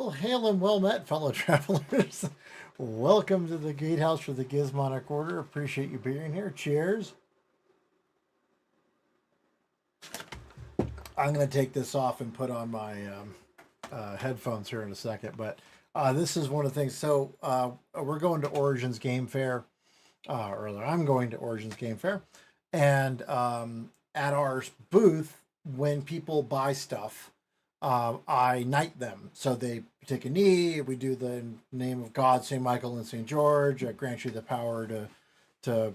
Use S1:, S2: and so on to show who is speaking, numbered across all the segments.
S1: Well, hail and well met, fellow travelers. Welcome to the gatehouse for the Gizmonic Order. Appreciate you being here. Cheers. I'm going to take this off and put on my headphones here in a second. But this is one of the things. So we're going to Origins Game Fair. Or I'm going to Origins Game Fair. And at our booth, when people buy stuff, I knight them. So they take a knee. We do the name of God, St. Michael and St. George. I grant you the power to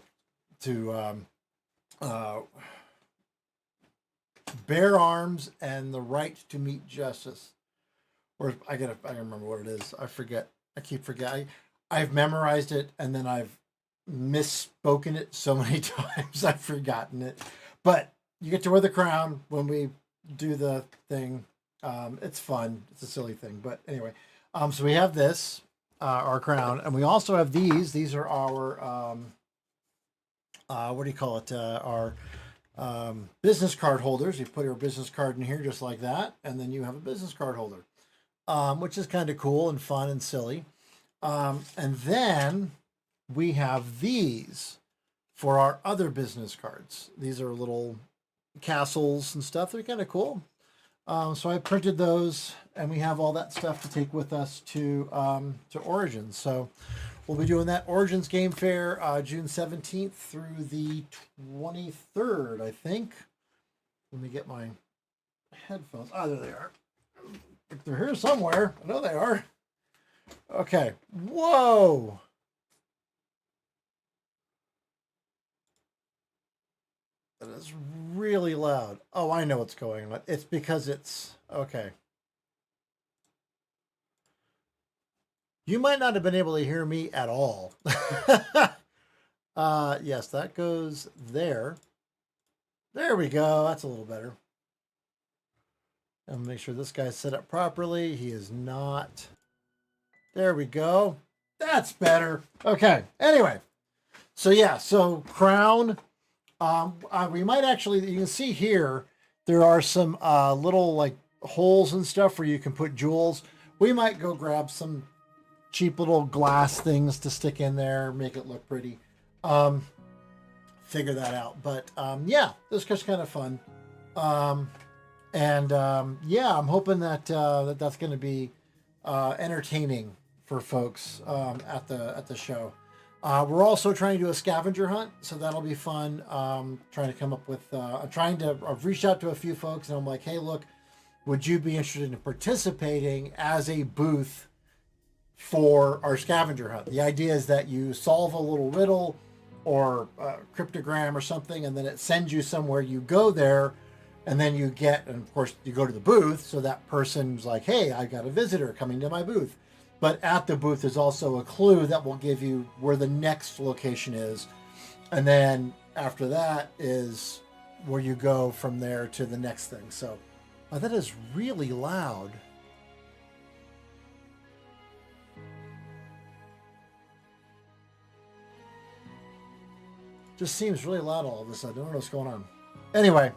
S1: bear arms and the right to meet justice. Or I remember what it is. I forget. I keep forgetting. I've memorized it and then I've misspoken it so many times. I've forgotten it. But you get to wear the crown when we do the thing. It's fun. It's a silly thing, but anyway. So we have this, our crown, and we also have these. These are our, what do you call it? Our business card holders. You put your business card in here just like that, and then you have a business card holder, which is kind of cool and fun and silly. And then we have these for our other business cards. These are little castles and stuff. They're kind of cool. So I printed those, and we have all that stuff to take with us to Origins. So we'll be doing that Origins Game Fair June 17th through the 23rd, I think. Let me get my headphones. Oh, there they are. They're here somewhere. I know they are. Okay. Whoa. That is really loud. Oh, I know what's going on. It's because it's okay. You might not have been able to hear me at all. Yes, that goes there. There we go. That's a little better. And make sure this guy's set up properly. He is not. There we go. That's better. Okay. Anyway. So yeah, so crown. We might actually, you can see here, there are some little like holes and stuff where you can put jewels. We might go grab some cheap little glass things to stick in there, make it look pretty. Figure that out. But yeah, this is just kind of fun. Yeah, I'm hoping that that's going to be entertaining for folks at the show. We're also trying to do a scavenger hunt, so that'll be fun. Trying to come up with, I've reached out to a few folks and I'm like, hey, look, would you be interested in participating as a booth for our scavenger hunt? The idea is that you solve a little riddle or a cryptogram or something, and then it sends you somewhere. You go there, and then you get, and of course you go to the booth, so that person's like, hey, I got a visitor coming to my booth. But at the booth, there's also a clue that will give you where the next location is. And then after that is where you go from there to the next thing. So that is really loud. Just seems really loud all of a sudden. I don't know what's going on. Anyway.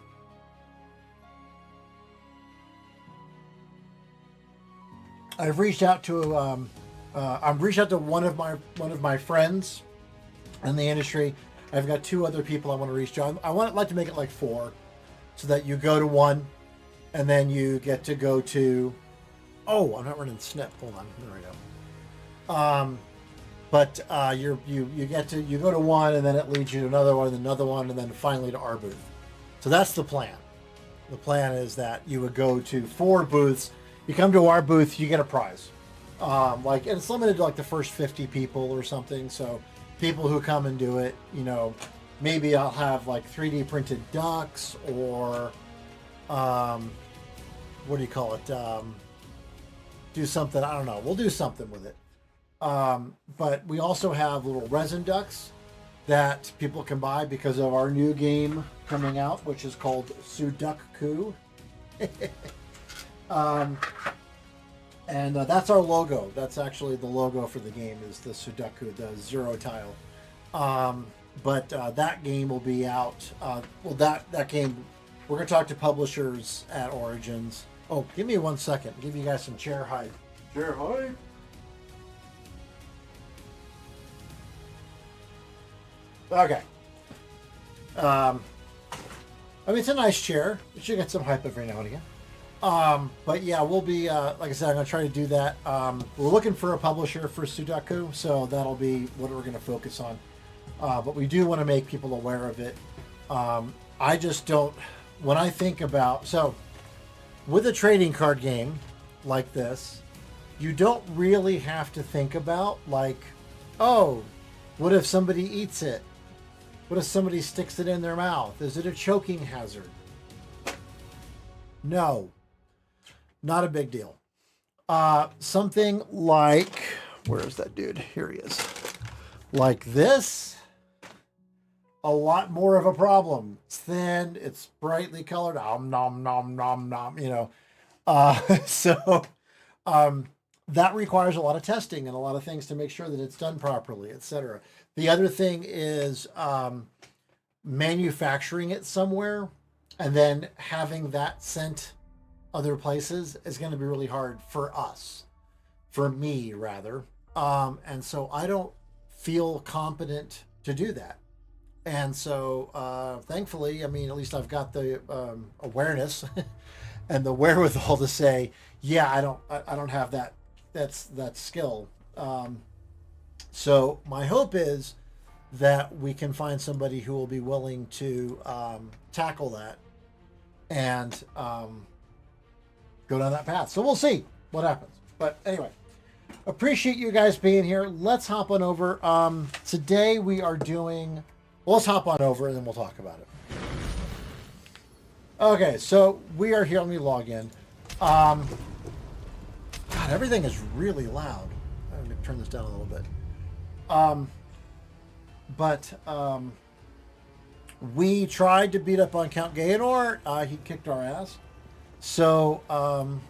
S1: I've reached out to one of my friends in the industry. I've got two other people I want to reach out. Like to make it like 4, so that you go to one, and then you get to go to. Oh, I'm not running snip. Hold on, there we go. You go to one, and then it leads you to another one, and then finally to our booth. So that's the plan. The plan is that you would go to 4 booths. You come to our booth, you get a prize. And it's limited to like the first 50 people or something. So people who come and do it, maybe I'll have like 3D printed ducks or, what do you call it? Do something, I don't know. We'll do something with it. But we also have little resin ducks that people can buy because of our new game coming out, which is called Sudoku. That's our logo. That's actually the logo for the game, is the Sudoku, the 0 tile. But that game will be out. That game, we're going to talk to publishers at Origins. Oh, give me 1 second. Give you guys some chair height. Chair hype. Okay. I mean, it's a nice chair. It should get some hype every now and again. But yeah, we'll be, like I said, I'm going to try to do that. We're looking for a publisher for Sudoku, so that'll be what we're going to focus on. But we do want to make people aware of it. I just don't, when I think about, so with a trading card game like this, you don't really have to think about, like, oh, what if somebody eats it? What if somebody sticks it in their mouth? Is it a choking hazard? No, not a big deal. Something like, where's that dude? Here he is. Like this, a lot more of a problem. It's thin, it's brightly colored, nom nom nom nom, you know. So that requires a lot of testing and a lot of things to make sure that it's done properly, etc. The other thing is manufacturing it somewhere and then having that sent other places is going to be really hard for us, for me rather. And so I don't feel competent to do that. And so thankfully, I mean, at least I've got the awareness and the wherewithal to say, yeah, I don't have that skill. So my hope is that we can find somebody who will be willing to tackle that and go down that path. So we'll see what happens. But anyway, appreciate you guys being here. Let's hop on over. Today we are doing, well, let's hop on over and then we'll talk about it. Okay, so we are here. Let me log in. God, everything is really loud. I'm going to turn this down a little bit. We tried to beat up on Count Geonor. He kicked our ass. So, or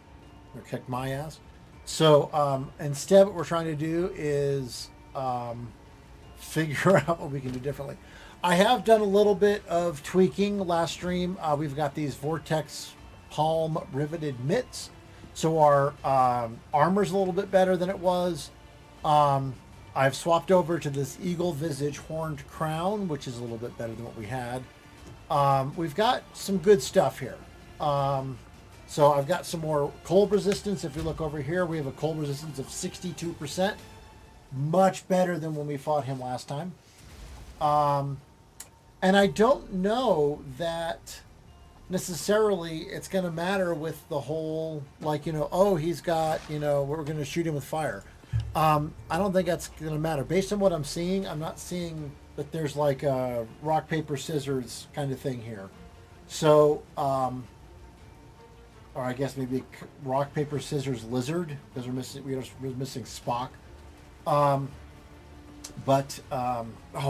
S1: kicked my ass. So, instead what we're trying to do is figure out what we can do differently. I have done a little bit of tweaking last stream. We've got these Vortex palm riveted mitts. So our armor's a little bit better than it was. I've swapped over to this eagle visage horned crown, which is a little bit better than what we had. We've got some good stuff here. So I've got some more cold resistance. If you look over here, we have a cold resistance of 62%. Much better than when we fought him last time. And I don't know that necessarily it's going to matter with the whole, like, you know, oh, he's got, you know, we're going to shoot him with fire. I don't think that's going to matter. Based on what I'm seeing, I'm not seeing that there's like a rock, paper, scissors kind of thing here. So, or I guess maybe rock, paper, scissors, lizard, because we're missing Spock. Oh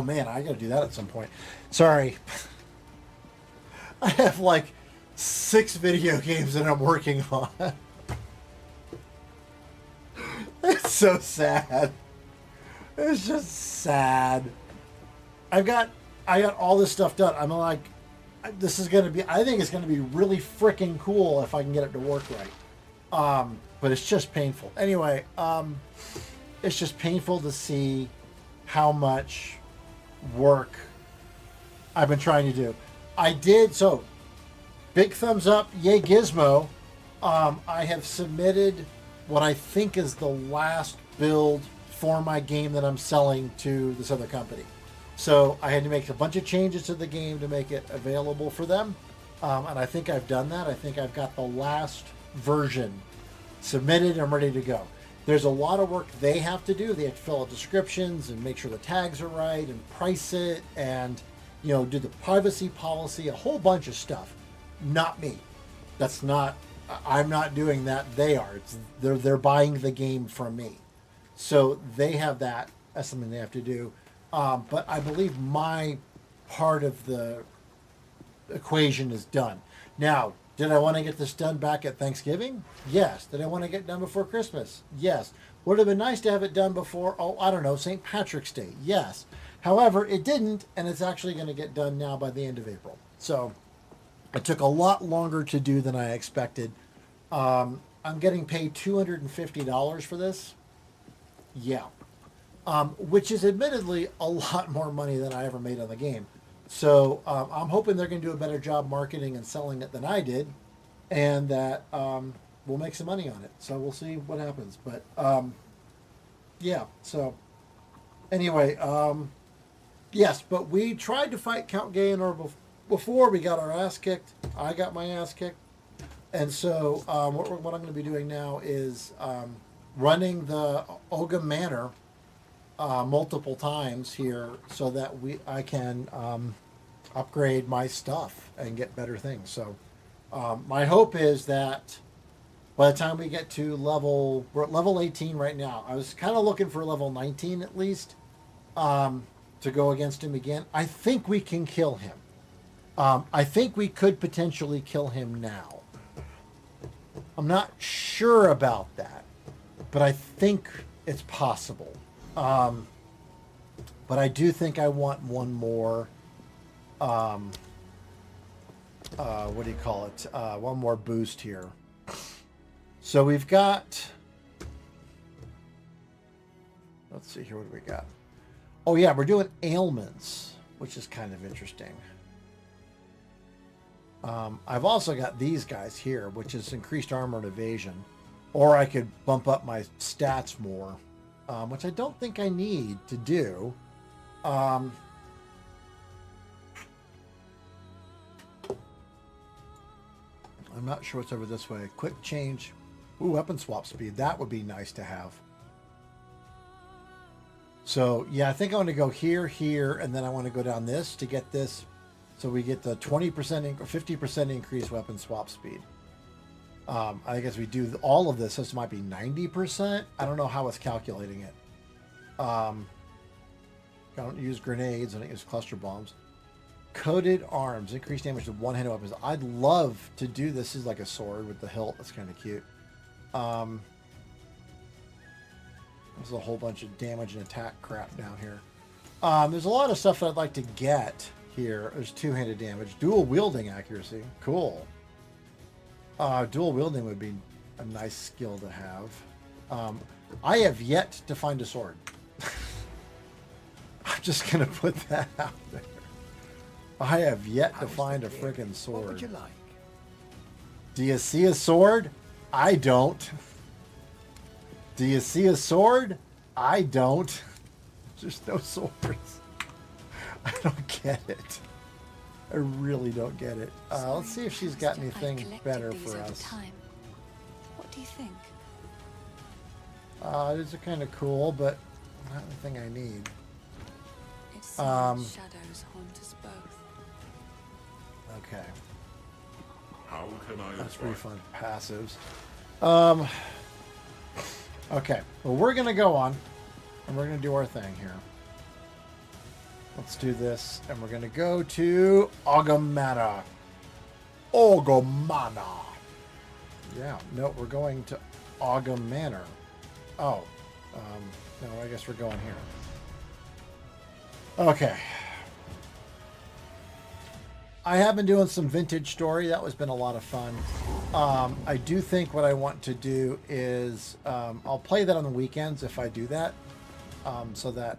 S1: man, I got to do that at some point. Sorry. I have like 6 video games that I'm working on. It's so sad. It's just sad. I got all this stuff done. I'm like, this is gonna be, I think it's gonna be really freaking cool if I can get it to work right. But it's just painful. Anyway, it's just painful to see how much work I've been trying to do. I did, so big thumbs up, yay Gizmo. I have submitted what I think is the last build for my game that I'm selling to this other company. So I had to make a bunch of changes to the game to make it available for them. And I think I've done that. I think I've got the last version submitted and ready to go. There's a lot of work they have to do. They have to fill out descriptions and make sure the tags are right and price it and, you know, do the privacy policy, a whole bunch of stuff. Not me. That's not, I'm not doing that. They are. They're buying the game from me. So they have that. That's something they have to do. But I believe my part of the equation is done. Now, did I want to get this done back at Thanksgiving? Yes. Did I want to get it done before Christmas? Yes. Would it have been nice to have it done before, I don't know, St. Patrick's Day? Yes. However, it didn't, and it's actually going to get done now by the end of April. So it took a lot longer to do than I expected. I I'm getting paid $250 for this. Yeah. Which is admittedly a lot more money than I ever made on the game. So I'm hoping they're going to do a better job marketing and selling it than I did, and that we'll make some money on it. So we'll see what happens. But yeah, so anyway, yes, but we tried to fight Count Geonor before we got our ass kicked. I got my ass kicked. And so what I'm going to be doing now is running the Olga Manor multiple times here so that I can upgrade my stuff and get better things. So my hope is that by the time we get to we're at level 18 right now. I was kind of looking for level 19 at least to go against him again. I think we can kill him. I think we could potentially kill him now. I'm not sure about that, but I think it's possible. But I do think I want one more, what do you call it? One more boost here. So we've got, let's see here, what do we got? Oh yeah, we're doing ailments, which is kind of interesting. I've also got these guys here, which is increased armor and evasion. Or I could bump up my stats more, which I don't think I need to do. I'm not sure what's over this way. Quick change. Ooh, weapon swap speed. That would be nice to have. So, yeah, I think I want to go here, here, and then I want to go down this to get this. So we get the 20% or 50% increased weapon swap speed. I guess we do all of this. This might be 90%. I don't know how it's calculating it. I don't use grenades. I don't use cluster bombs. Coated arms. Increased damage to one-handed weapons. I'd love to do this. This is like a sword with the hilt. That's kind of cute. There's a whole bunch of damage and attack crap down here. There's a lot of stuff that I'd like to get here. There's two-handed damage. Dual wielding accuracy. Cool. Dual wielding would be a nice skill to have. I have yet to find a sword. I'm just going to put that out there. I have yet to find a freaking sword. What would you like? Do you see a sword? I don't. Do you see a sword? I don't. There's no swords. I don't get it. I really don't get it. Let's see if she's got anything better for us.
S2: What do you think?
S1: These are kind of cool, but not the thing I need.
S2: It seems shadows haunt us both.
S1: Okay.
S3: How can I?
S1: That's pretty fun. Passives. Okay. Well, we're gonna go on, and we're gonna do our thing here. Let's do this, and we're gonna go to Agamana. Agamana. Yeah. No, we're going to Ogam Manor. Oh. No, I guess we're going here. Okay. I have been doing some vintage story. That has been a lot of fun. I do think what I want to do is I'll play that on the weekends if I do that, so that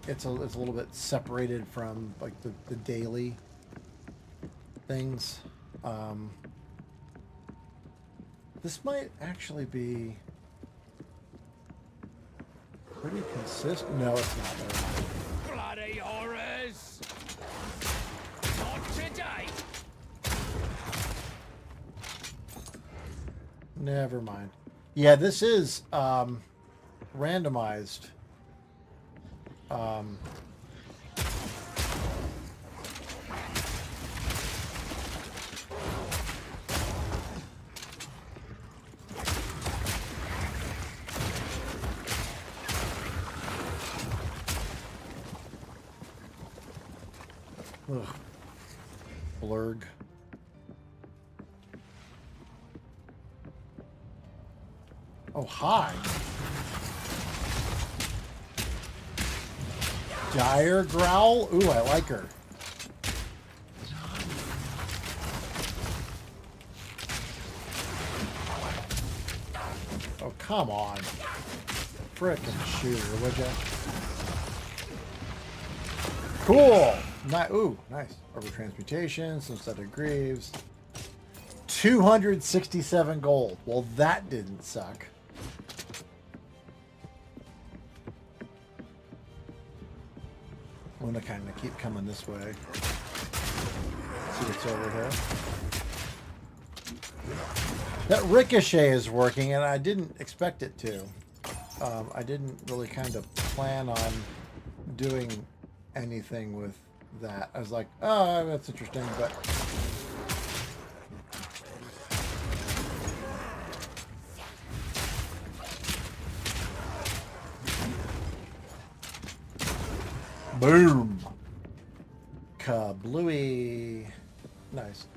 S1: it's a little bit separated from like the daily things. This might actually be pretty consistent. No, it's not.
S3: Bloody horrors! Not today!
S1: Never mind. Yeah, this is randomized. Ugh. Blurg. Oh, hi. Dire Growl? Ooh, I like her. come on. Frickin' shooter, would ya? Cool! Ooh, nice. Overtransmutation, synthetic greaves. 267 gold. Well, that didn't suck. I'm gonna kind of keep coming this way. See what's over here. That ricochet is working, and I didn't expect it to. I didn't really kind of plan on doing anything with that. I was like, oh, that's interesting, but... Boom! Kablooey. Nice.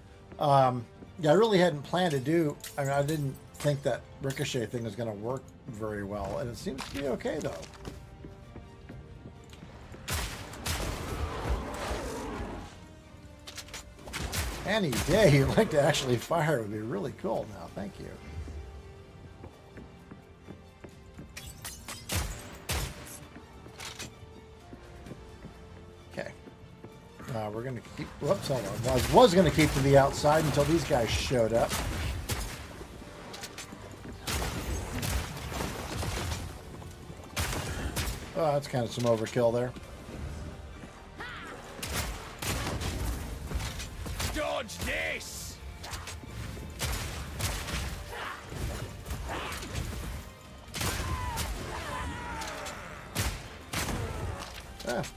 S1: Yeah, I really hadn't planned to do... I mean, I didn't think that ricochet thing was going to work very well, and it seems to be okay, though. Any day you'd like to actually fire would be really cool now. Thank you. Okay. We're going to keep... Whoops, hold on. I was going to keep to the outside until these guys showed up. Oh, that's kind of some overkill there.
S3: Dodge this!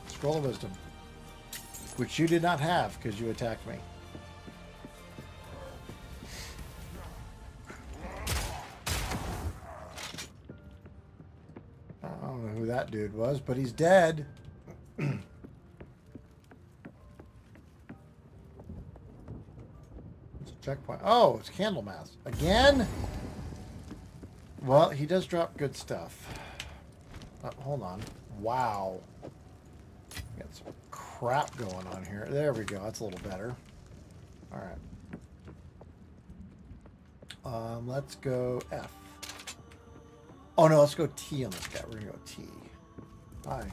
S1: Scroll of Wisdom. Which you did not have because you attacked me. I don't know who that dude was, but he's dead. It's a checkpoint. Oh, it's Candlemass. Again? Well, he does drop good stuff. Hold on. Wow. Got some crap going on here. There we go. That's a little better. All right. Let's go F. Oh no, let's go T on this guy. We're gonna go T. Hi.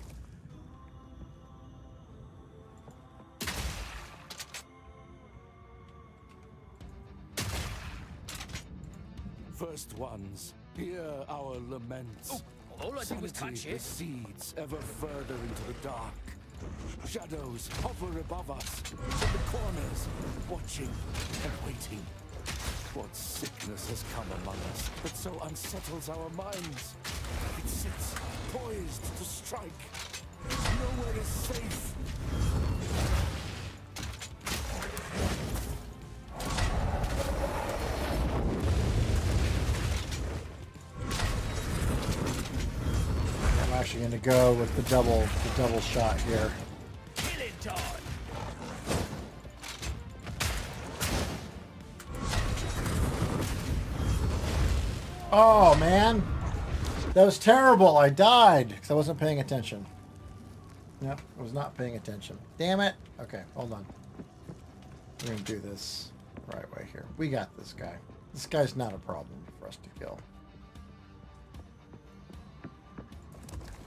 S4: First ones, hear our laments.
S3: Oh, all I did was touch
S4: Sanity
S3: it.
S4: recedes ever further into the dark. Shadows hover above us, in the corners, watching and waiting. What sickness has come among us that so unsettles our minds? It sits poised to strike. Nowhere is safe.
S1: I'm actually going to go with the double shot here.
S3: Killing time!
S1: Oh man, that was terrible. I died because I wasn't paying attention. Yep, I was not paying attention. Damn it. Okay, hold on. We're going to do this the right way here. We got this guy. This guy's not a problem for us to kill.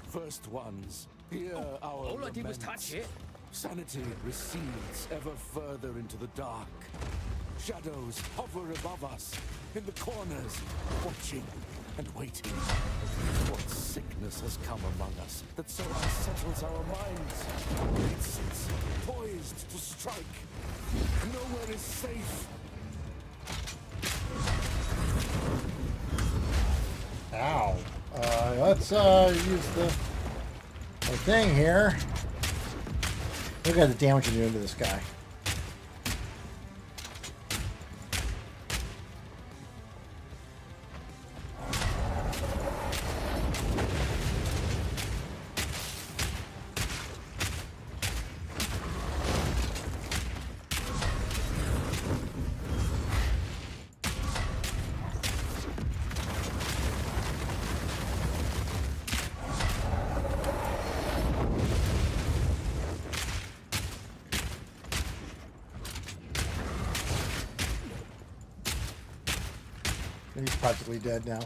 S4: First ones, hear our
S3: All I did was
S4: laments.
S3: touch it.
S4: Sanity recedes ever further into the dark. Shadows hover above us, in the corners, watching and waiting. What sickness has come among us that so unsettles our minds? It sits poised to strike. Nowhere is safe.
S1: Ow. Let's use the thing here. Look at the damage you're doing to this guy. He's practically dead now.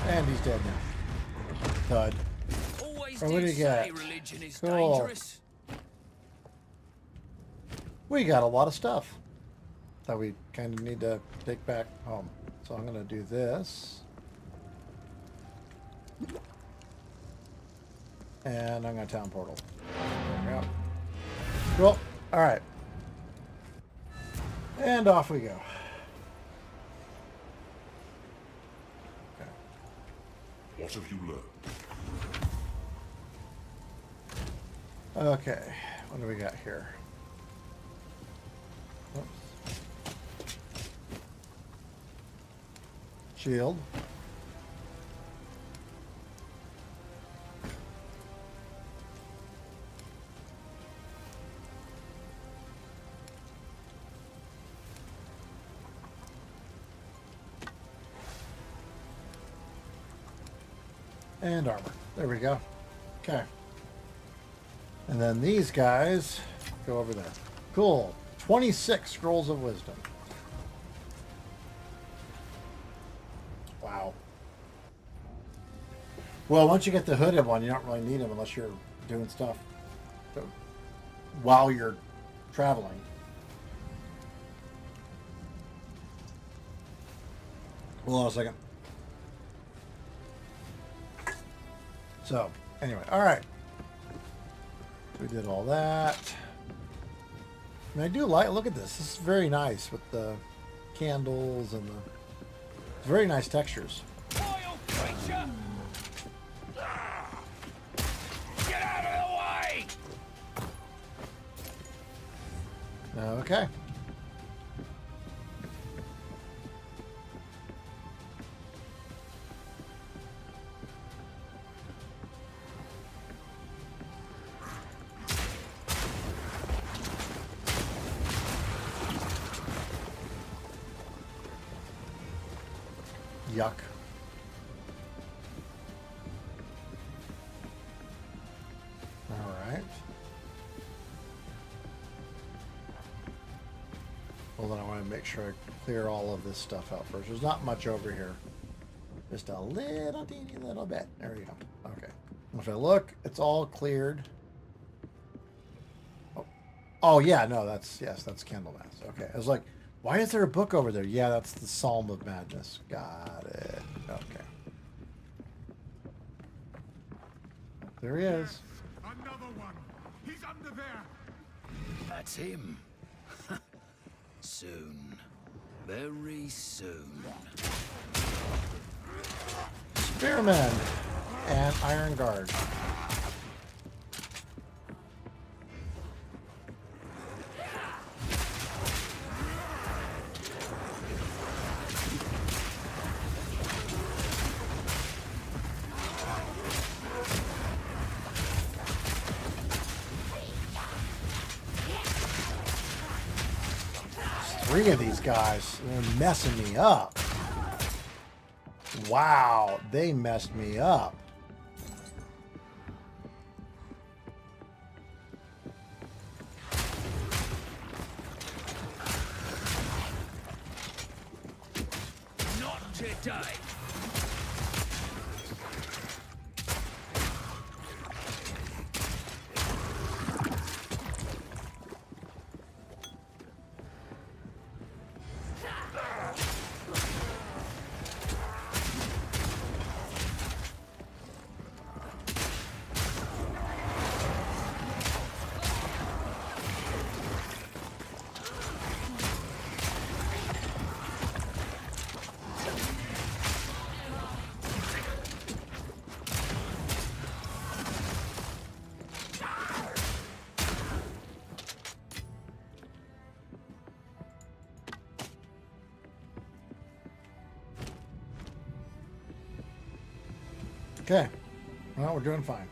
S1: And he's dead now. Thud.
S3: Always
S1: Oh, what do
S3: did
S1: you
S3: say
S1: got?
S3: religion is
S1: Cool.
S3: dangerous.
S1: We got a lot of stuff that we kind of need to take back home. So I'm going to do this. And I'm going to town portal. There we go. Cool. All right. And off we go. Okay.
S5: What have you learned?
S1: Okay. What do we got here? Oops. Shield. And armor. There we go. Okay. And then these guys go over there. Cool. 26 scrolls of wisdom. Wow. Well, once you get the hooded one, you don't really need them unless you're doing stuff while you're traveling. Hold on a second. So, anyway, all right. We did all that. And I do like, look at this. This is very nice with the candles and the very nice textures.
S3: Vile creature! Get out of the way!
S1: Okay. Yuck. All right. Well, then I want to make sure I clear all of this stuff out first. There's not much over here. Just a little teeny little bit. There we go. Okay. If I look, it's all cleared. Oh yeah, no, that's, yes, that's Candlemass. Okay. I was like, why is there a book over there? Yeah, that's the Psalm of Madness. Got it. Okay. There he is.
S5: Another one. He's under there.
S3: That's him. Soon. Very soon.
S1: Spearman and Iron Guard. Three of these guys, they're messing me up. Wow, they messed me up.
S3: Not today.
S1: Okay. Well, we're doing fine.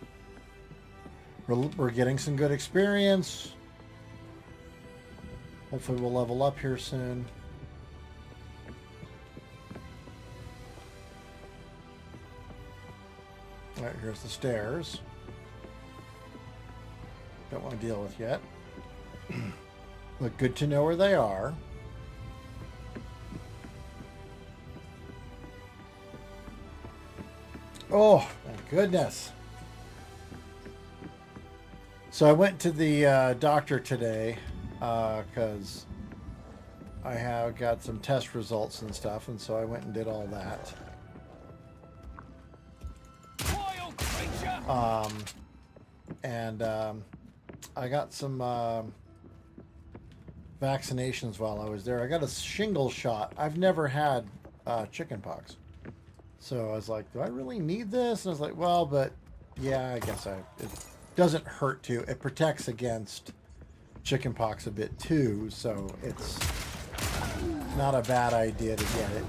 S1: We're getting some good experience. Hopefully we'll level up here soon. All right, here's the stairs. Don't want to deal with yet. But good to know where they are. Oh, thank goodness. So I went to the doctor today because I have got some test results and stuff, and so I went and did all that.
S3: Wild creature!
S1: And I got some vaccinations while I was there. I got a shingle shot. I've never had chickenpox. So I was like, do I really need this? And I was like, well, but yeah, I guess it doesn't hurt to. It protects against chickenpox a bit too, so it's not a bad idea to get it.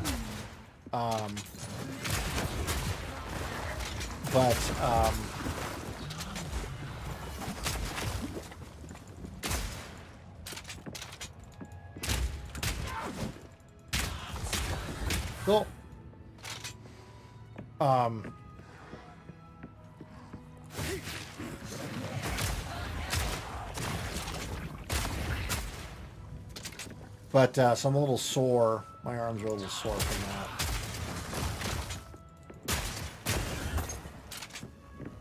S1: Cool. So I'm a little sore. My arms are a little sore from that.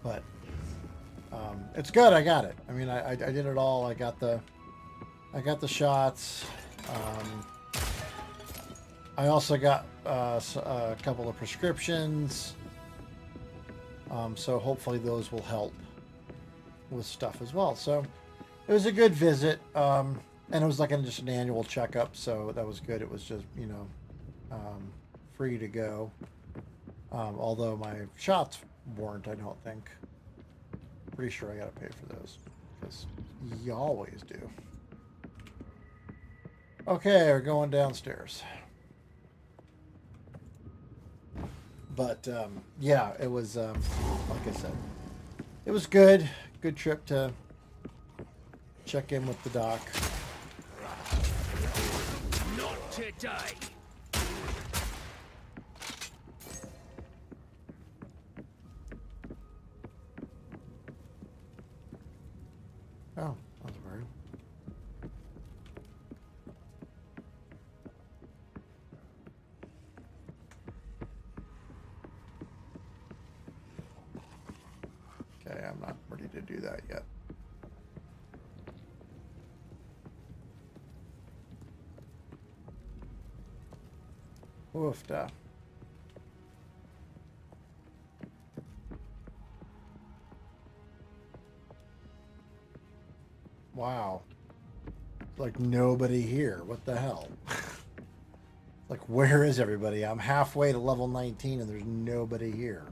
S1: But it's good. I got it. I mean, I did it all. I got the shots. I also got a couple of prescriptions. So hopefully those will help with stuff as well. So it was a good visit. And it was like just an annual checkup, so that was good. It was just, free to go. Although my shots weren't, I don't think. Pretty sure I got to pay for those, because you always do. Okay, we're going downstairs. But, yeah, it was, like I said, it was good. Good trip to check in with the doc.
S3: Not today!
S1: Oh, that was weird. Okay, I'm not ready to do that yet. Oofda. Wow. It's like nobody here. What the hell? Like, where is everybody? I'm halfway to level 19 and there's nobody here.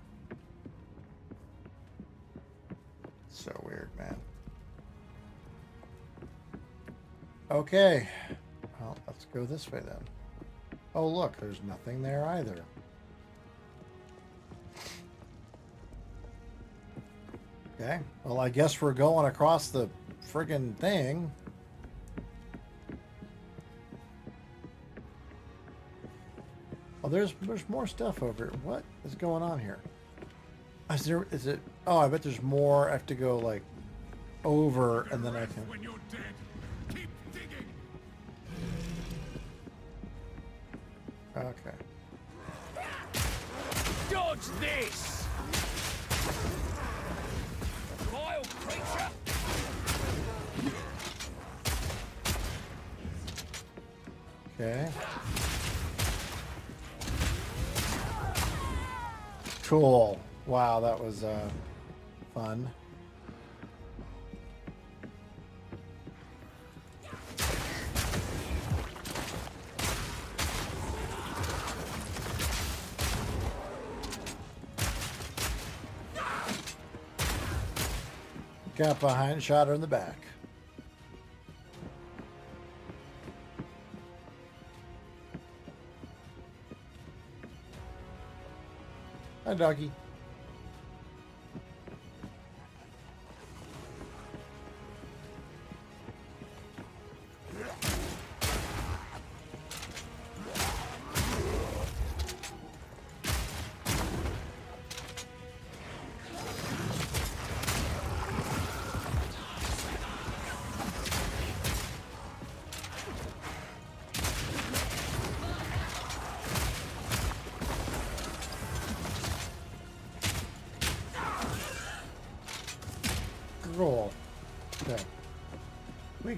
S1: So weird, man. Okay. Well, let's go this way then. Oh, look, there's nothing there either. Okay. Well, I guess we're going across the friggin' thing. Oh, there's more stuff over here. What is going on here? Is it? Oh, I bet there's more. I have to go like over, and then I can.
S5: When you're dead, keep digging.
S1: Okay.
S3: Dodge this! Vile creature!
S1: Okay. Cool. Wow, that was fun. Got behind, shot her in the back. Hi, doggy.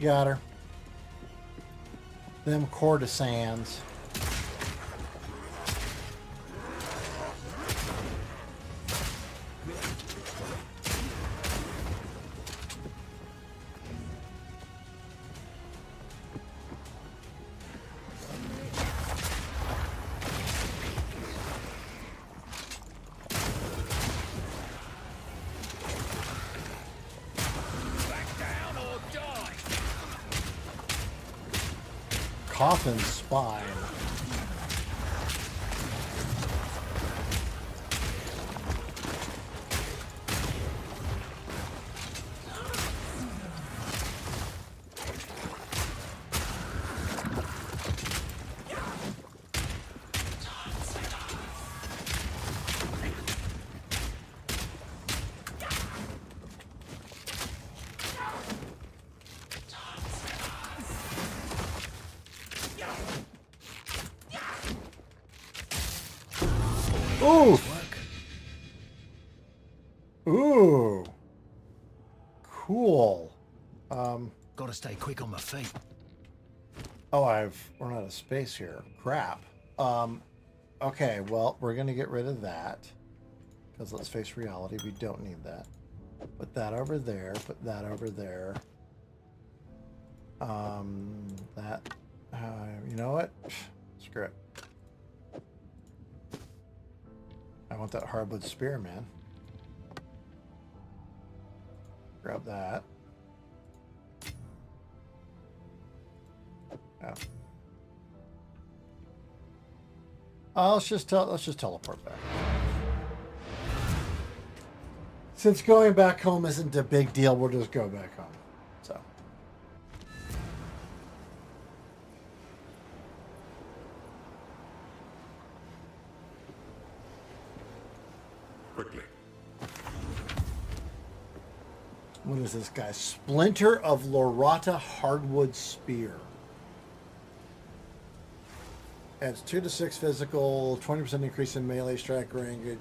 S1: got her. Them courtesans.
S3: Back down or die.
S1: Coffin spine. Ooh. Ooh. Cool.
S6: Gotta stay quick on my feet.
S1: Oh, I've run out of space here. Crap. Okay, well, we're gonna get rid of that. Because let's face reality, we don't need that. Put that over there, put that over there. You know what? Screw it. I want that hardwood spear, man. Grab that. Yeah. Let's just teleport back. Since going back home isn't a big deal, we'll just go back home. So.
S5: Quickly.
S1: What is this guy? Splinter of Lorata Hardwood Spear. Adds 2 to 6 physical, 20% increase in melee strike range.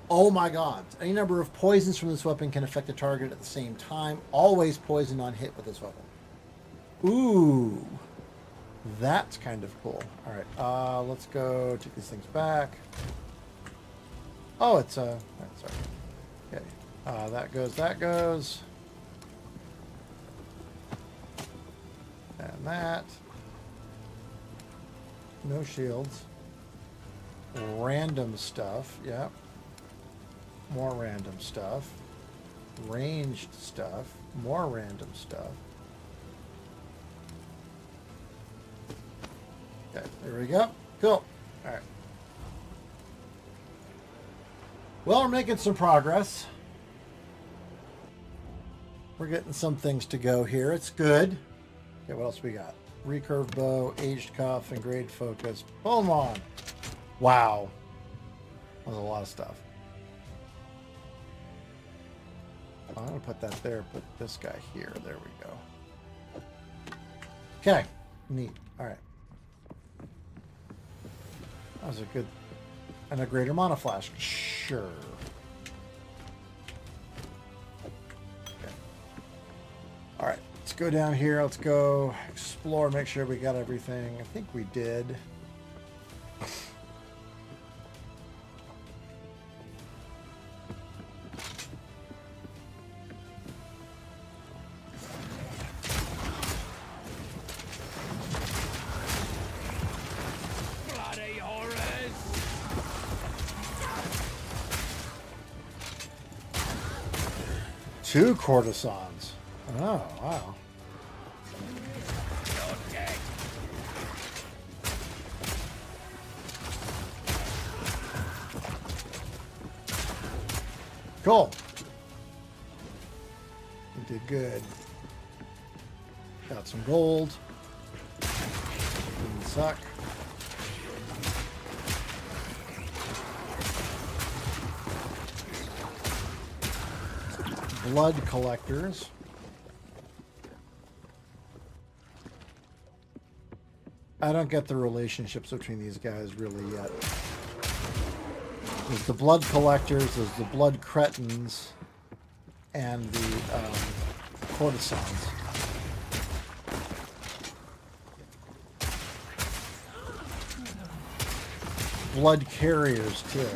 S1: Oh my god. Any number of poisons from this weapon can affect the target at the same time. Always poison on hit with this weapon. Ooh. That's kind of cool. Alright, let's go take these things back. Oh, it's sorry. Okay. That goes. And that. No shields. Random stuff. Yep. More random stuff. Ranged stuff. More random stuff. Okay, there we go. Cool. Alright. Well, we're making some progress. We're getting some things to go here. It's good. Okay, what else we got? Recurve bow, aged cuff, engraved focus. Boom on. Wow. That was a lot of stuff. I'm going to put that there. Put this guy here. There we go. Okay. Neat. All right. That was a good... And a greater mana flash. Sure. Okay. All right. Let's go down here. Let's go explore. Make sure we got everything. I think we did.
S3: Bloody horrors!
S1: Two courtesans. Oh, wow.
S3: You're dead!
S1: Cool. We did good. Got some gold. Didn't suck. Blood collectors. I don't get the relationships between these guys really yet. There's the blood collectors, there's the blood cretins. and the courtesans. Blood carriers too.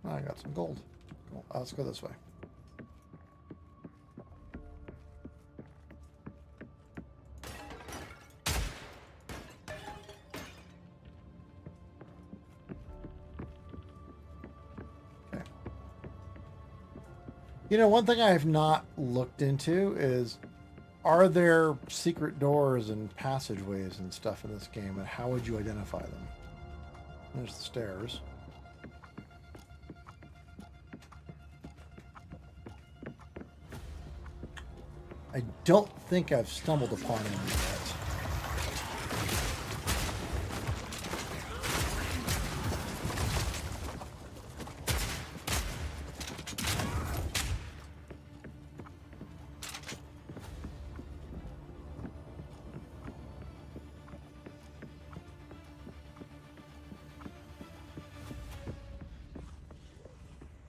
S1: I got some gold. Cool. Let's go this way. Okay. You know, one thing I have not looked into is, are there secret doors and passageways and stuff in this game, and how would you identify them? There's the stairs. I don't think I've stumbled upon any yet.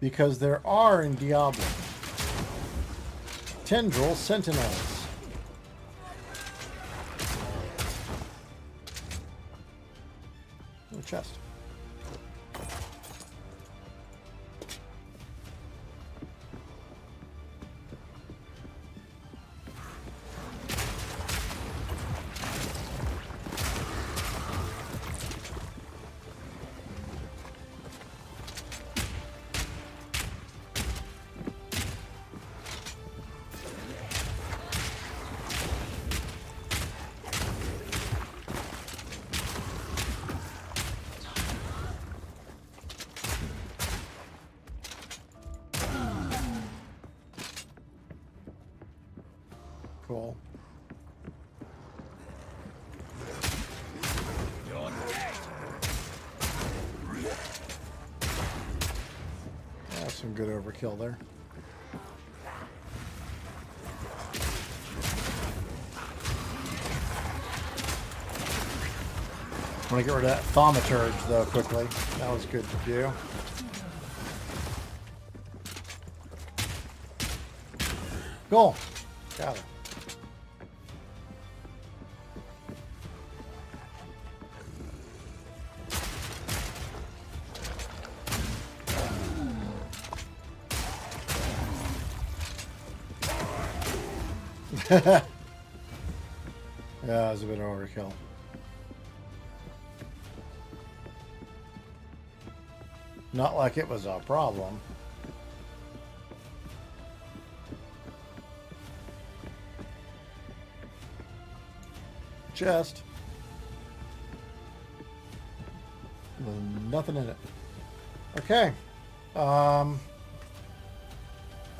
S1: Because there are in Diablo tendril sentinels. Oh, chest. Cool.
S3: You're dead.
S1: That's some good overkill there. I want to get rid of that thaumaturge though quickly. That was good to do. Cool. Got it. Yeah, it was a bit of overkill. Not like it was a problem. Chest. Nothing in it. Okay. I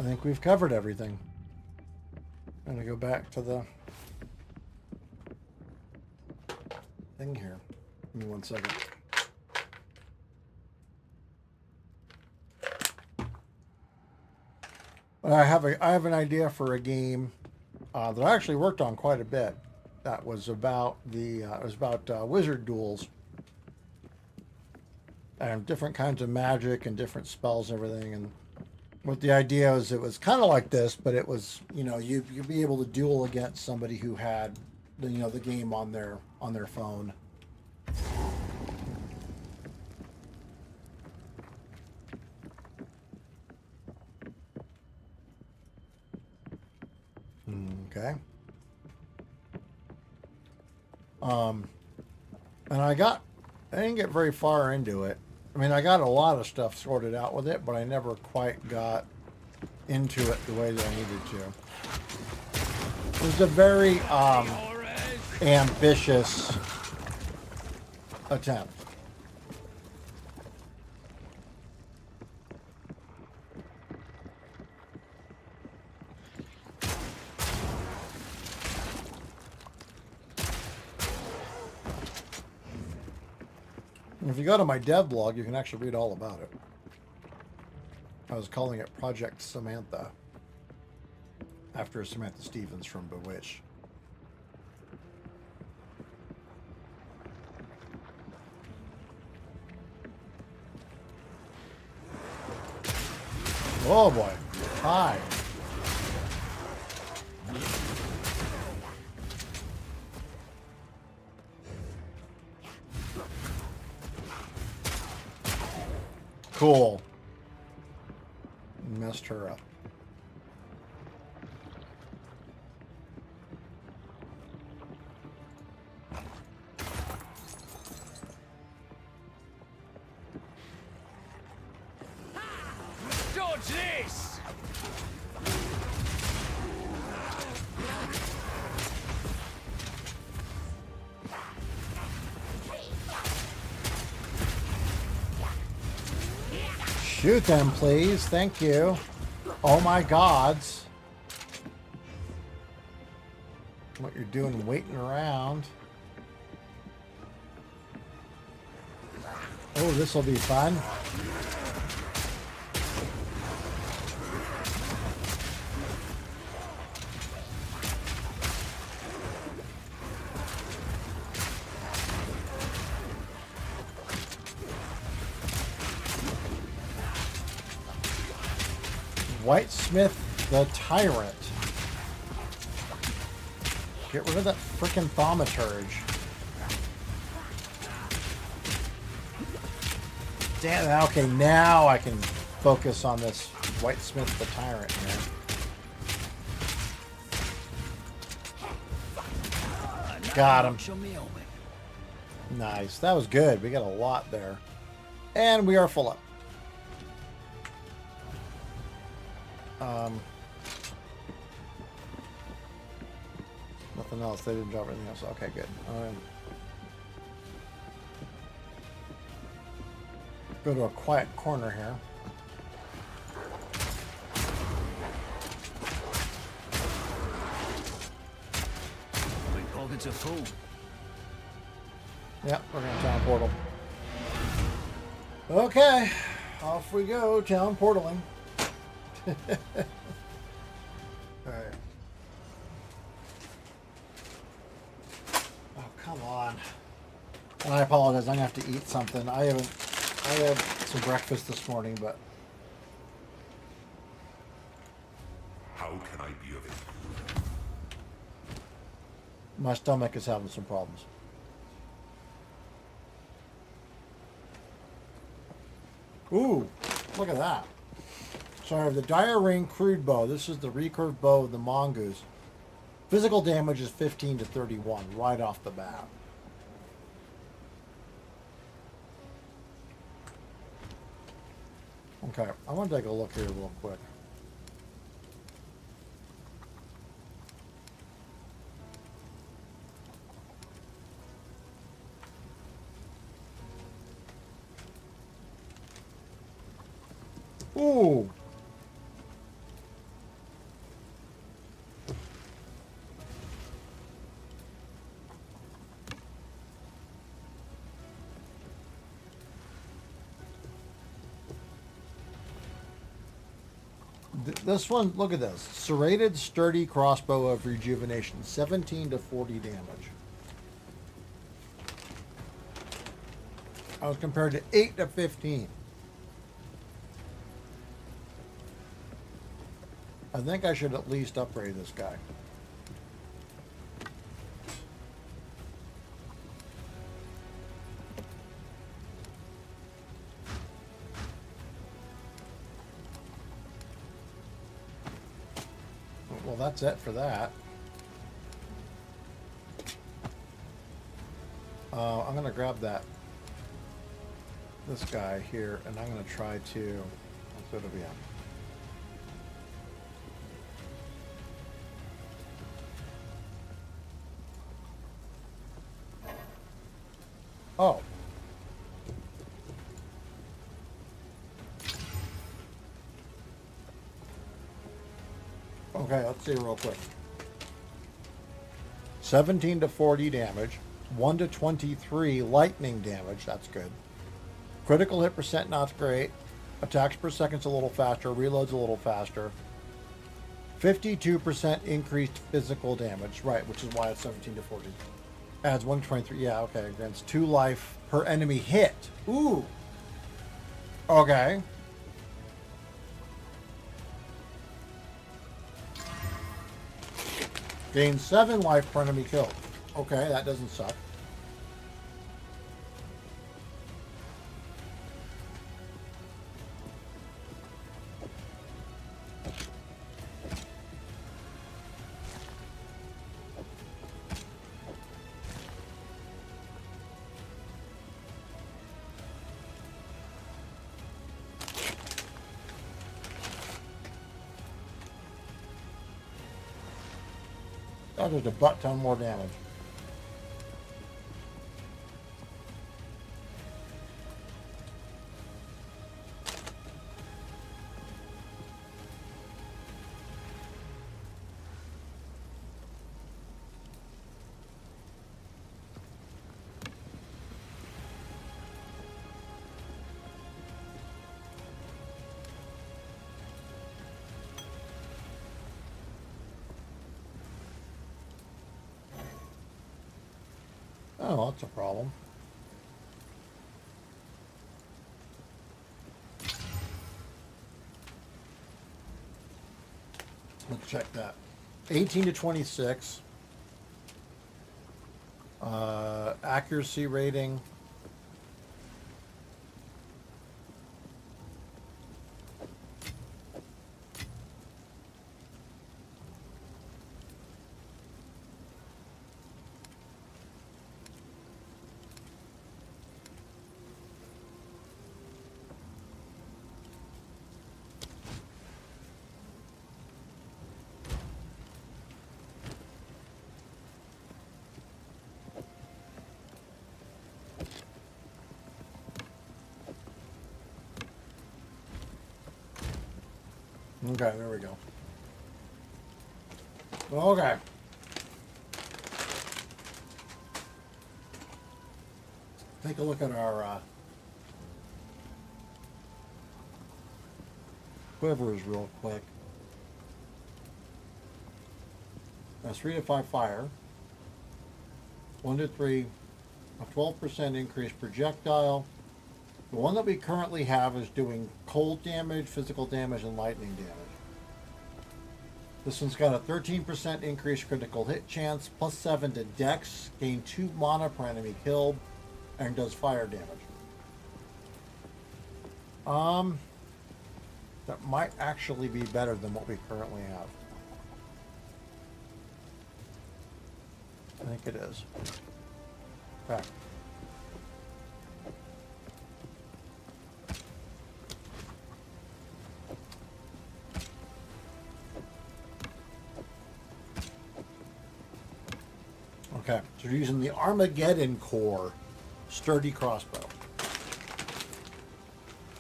S1: think we've covered everything. I'm gonna go back to the thing here. Give me 1 second. I have an idea for a game that I actually worked on quite a bit. That was about wizard duels and different kinds of magic and different spells and everything. And what the idea is, it was kind of like this, but it was, you know, you'd be able to duel against somebody who had the, you know, the game on their phone. Okay. And I didn't get very far into it. I mean, I got a lot of stuff sorted out with it, but I never quite got into it the way that I needed to. It was a very ambitious attempt. If you go to my dev blog, you can actually read all about it. I was calling it Project Samantha, after Samantha Stevens from Bewitched. Oh boy. Hi. Cool. Messed her up.
S3: Dodge this!
S1: Shoot them, please. Thank you. Oh my gods. What you're doing waiting around. Oh, this will be fun. Whitesmith the Tyrant. Get rid of that frickin' thaumaturge. Damn, okay, now I can focus on this Whitesmith the Tyrant here. Got him. Nice. That was good. We got a lot there. And we are full up. Nothing else. They didn't drop anything else. Okay, good. Go to a quiet corner here.
S6: Big pockets are full.
S1: Yep, we're going to town portal. Okay, off we go. Town portaling. Alright. Oh, come on. And I apologize. I'm going to have to eat something. I had some breakfast this morning, but
S5: How can I be of it?
S1: my stomach is having some problems. Ooh, look at that. So I have the Dire Ring Crude Bow. This is the recurve bow of the Mongoose. Physical damage is 15 to 31 right off the bat. Okay, I want to take a look here real quick. Ooh. This one, look at this. Serrated sturdy crossbow of rejuvenation. 17 to 40 damage. I was compared to 8 to 15. I think I should at least upgrade this guy. Well, that's it for that. I'm going to grab this guy here, and I'm going to try to... What's it be on? Oh. Okay, let's see real quick. 17 to 40 damage. 1 to 23 lightning damage. That's good. Critical hit percent, not great. Attacks per second's a little faster. Reloads a little faster. 52% increased physical damage. Right, which is why it's 17 to 40. Adds 123. Yeah, okay. Grants 2 life per enemy hit. Ooh. Okay. Gain 7 life per enemy killed. Okay, that doesn't suck. That does a butt ton more damage. Oh, that's a problem. Let's check that. 18 to 26. Accuracy rating. Okay, there we go. Okay. Take a look at our quivers real quick. That's 3 to 5 fire. 1 to 3, a 12% increase projectile. The one that we currently have is doing cold damage, physical damage, and lightning damage. This one's got a 13% increased critical hit chance, plus 7 to dex, gain 2 mana per enemy killed, and does fire damage. That might actually be better than what we currently have. I think it is. Okay. Okay, so you're using the Armageddon Core sturdy crossbow.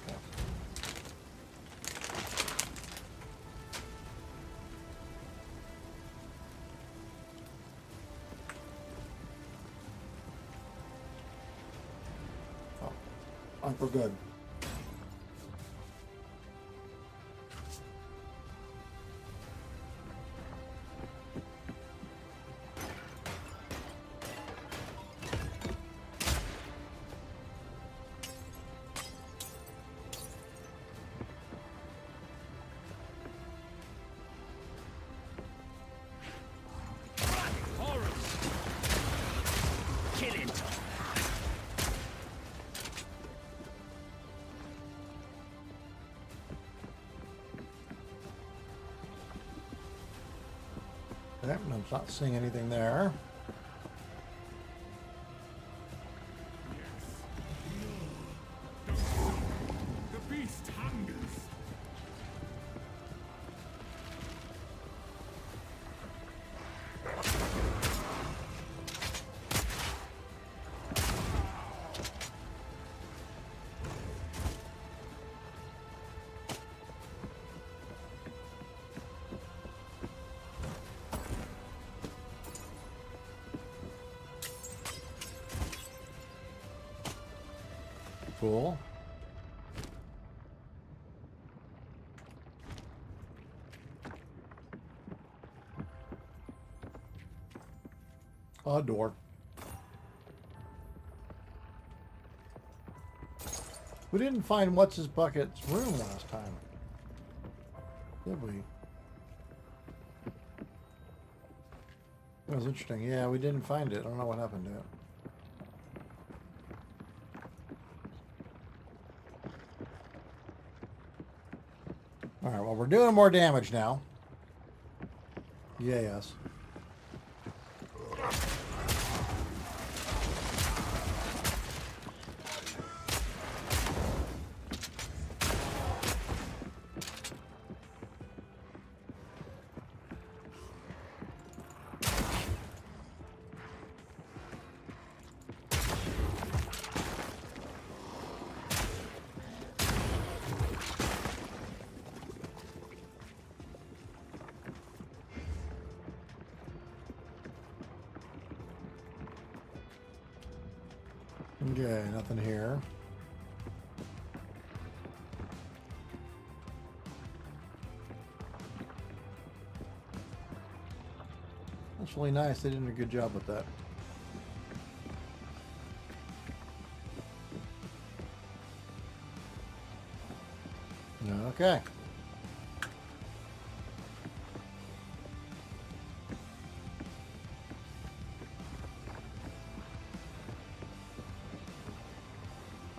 S1: Okay. Oh, I think we're good.
S3: Horrors! Killing time.
S1: Okay, I'm not seeing anything there.
S4: The beast hungers.
S1: Cool. A door. We didn't find what's his bucket's room last time, did we? That was interesting. Yeah, we didn't find it. I don't know what happened to it. Alright, well, we're doing more damage now. Yeah, yes. Okay, nothing here. That's really nice. They did a good job with that. Okay.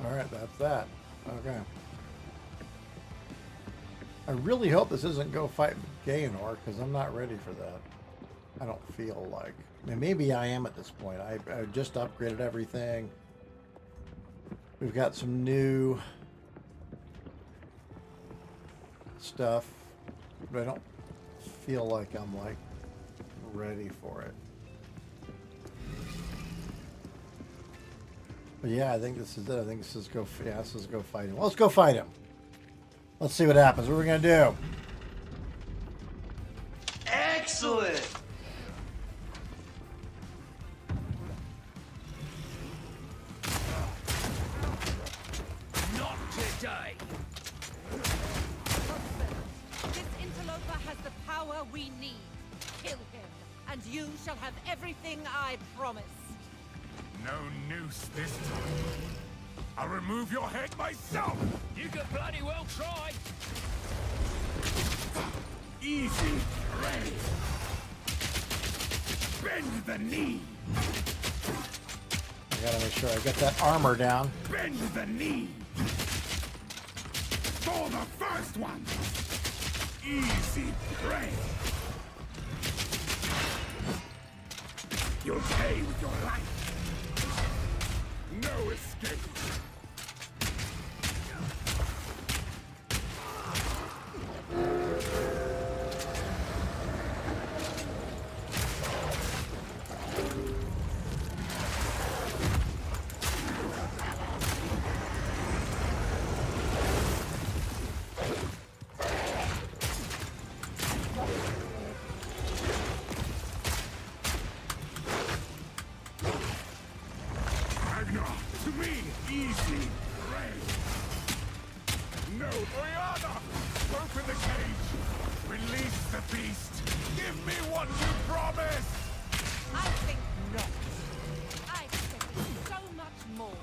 S1: Alright, that's that. Okay. I really hope this isn't go fight Geonor, because I'm not ready for that. I don't feel like. I mean, maybe I am at this point. I just upgraded everything. We've got some new stuff, but I don't feel like I'm like ready for it. But yeah, I think this is it. I think this is go. Yeah, this is go fight him. Well, let's go fight him. Let's see what happens. What are we gonna do?
S7: Excellent!
S3: Not today.
S8: This interloper has the power we need. Kill him, and you shall have everything I promised.
S4: No noose this time. I'll remove your head myself!
S3: You could bloody well try.
S4: Easy, ready. Bend the knee.
S1: I gotta make sure I get that armor down.
S4: Bend the knee. For the first one. Easy, pray. You'll pay with your life. No escape. To me, easy, Ray. No, Brianna! Open the cage! Release the beast! Give me what you promised!
S8: I think not. I expected so much more.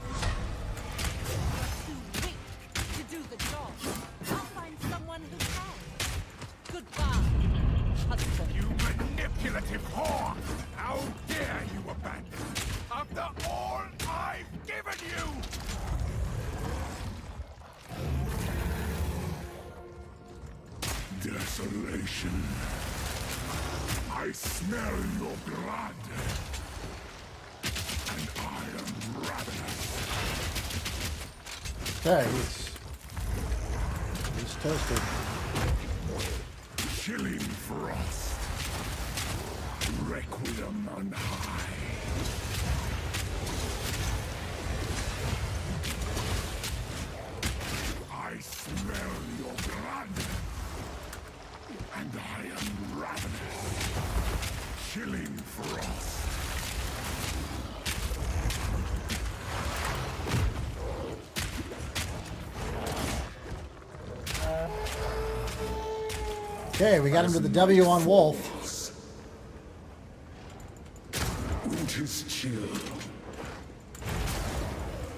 S8: You're too weak to do the job. I'll find someone who can. Goodbye, husband.
S4: You manipulative whore! How dare you abandon me after all I've given you! Desolation. I smell your blood. And I am ravenous.
S1: Okay, he's toasted.
S4: Chilling frost. Requiem on high. I smell your blood. And I am ravenous. Chilling frost.
S1: Okay, we got him to the W on Wolf.
S4: Winter's chill.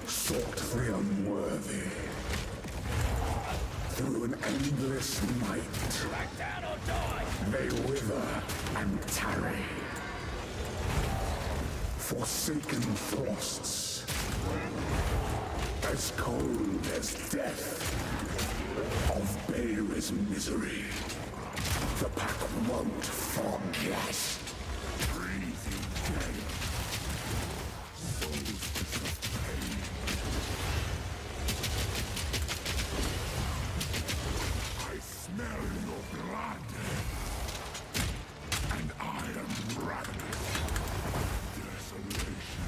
S4: Sought the unworthy. Through an endless night.
S3: Back down or die.
S4: They wither and tarry.
S9: forsaken frosts, as cold as death, of Beir's misery. The pack won't forget. Breathing dead. Souls of pain. I smell your blood. And I am ravenous. Desolation.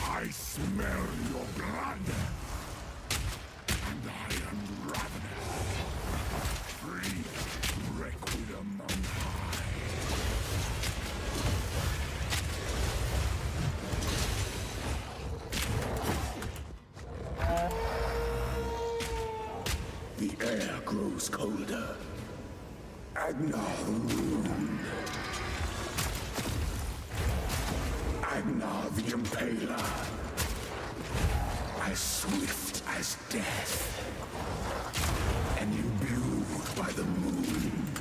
S9: I smell your blood, and I am ravenous. Free requiem on high. The air grows colder. Agnar the Rune. Agnar the Impaler. As swift as death. And imbued by the moon.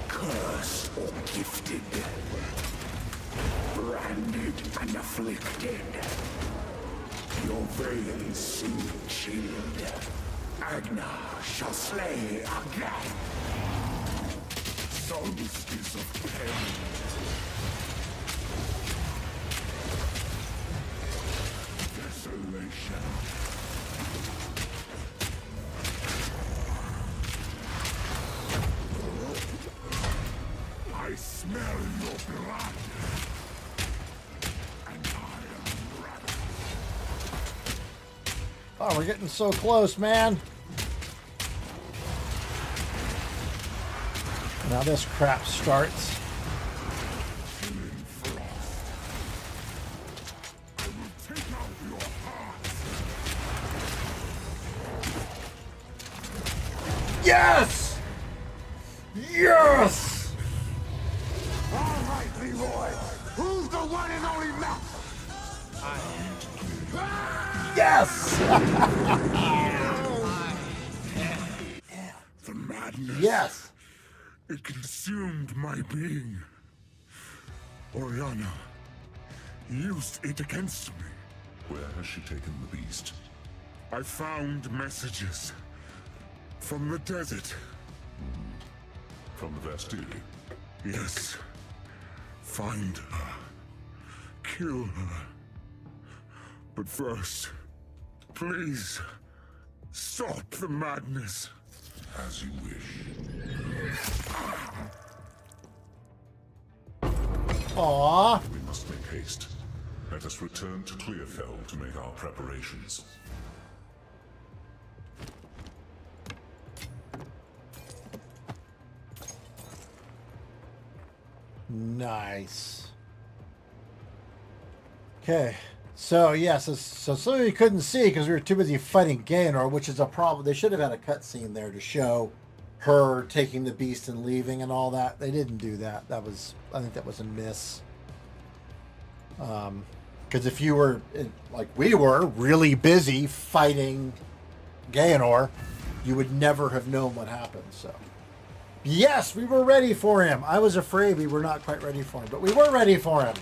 S9: Cursed or gifted. Branded and afflicted. Your veins seem chilled. Agnar shall slay again. Solstice of pain. Desolation. I smell your blood. And I am ravenous.
S1: Oh, we're getting so close, man. Now this crap starts.
S9: Killing frost. I will take out your heart.
S1: Yes! Yes!
S9: All right, Leroy. Who's the one and only Mac?
S1: Yes!
S9: The madness.
S1: Yes!
S9: It consumed my being. Oriana used it against me.
S5: Where has she taken the beast?
S9: I found messages from the desert.
S5: From the Bastille?
S9: Yes. Find her. Kill her. But first, please, stop the madness.
S5: As you wish.
S1: Aww.
S5: We must make haste. Let us return to Clearfell to make our preparations.
S1: Nice. Okay. So, yes, so some of you couldn't see because we were too busy fighting Geonor, which is a problem. They should have had a cutscene there to show her taking the beast and leaving and all that. They didn't do that. I think that was a miss. Because if you were, like we were, really busy fighting Geonor, you would never have known what happened. So, yes, we were ready for him. I was afraid we were not quite ready for him, but we were ready for him.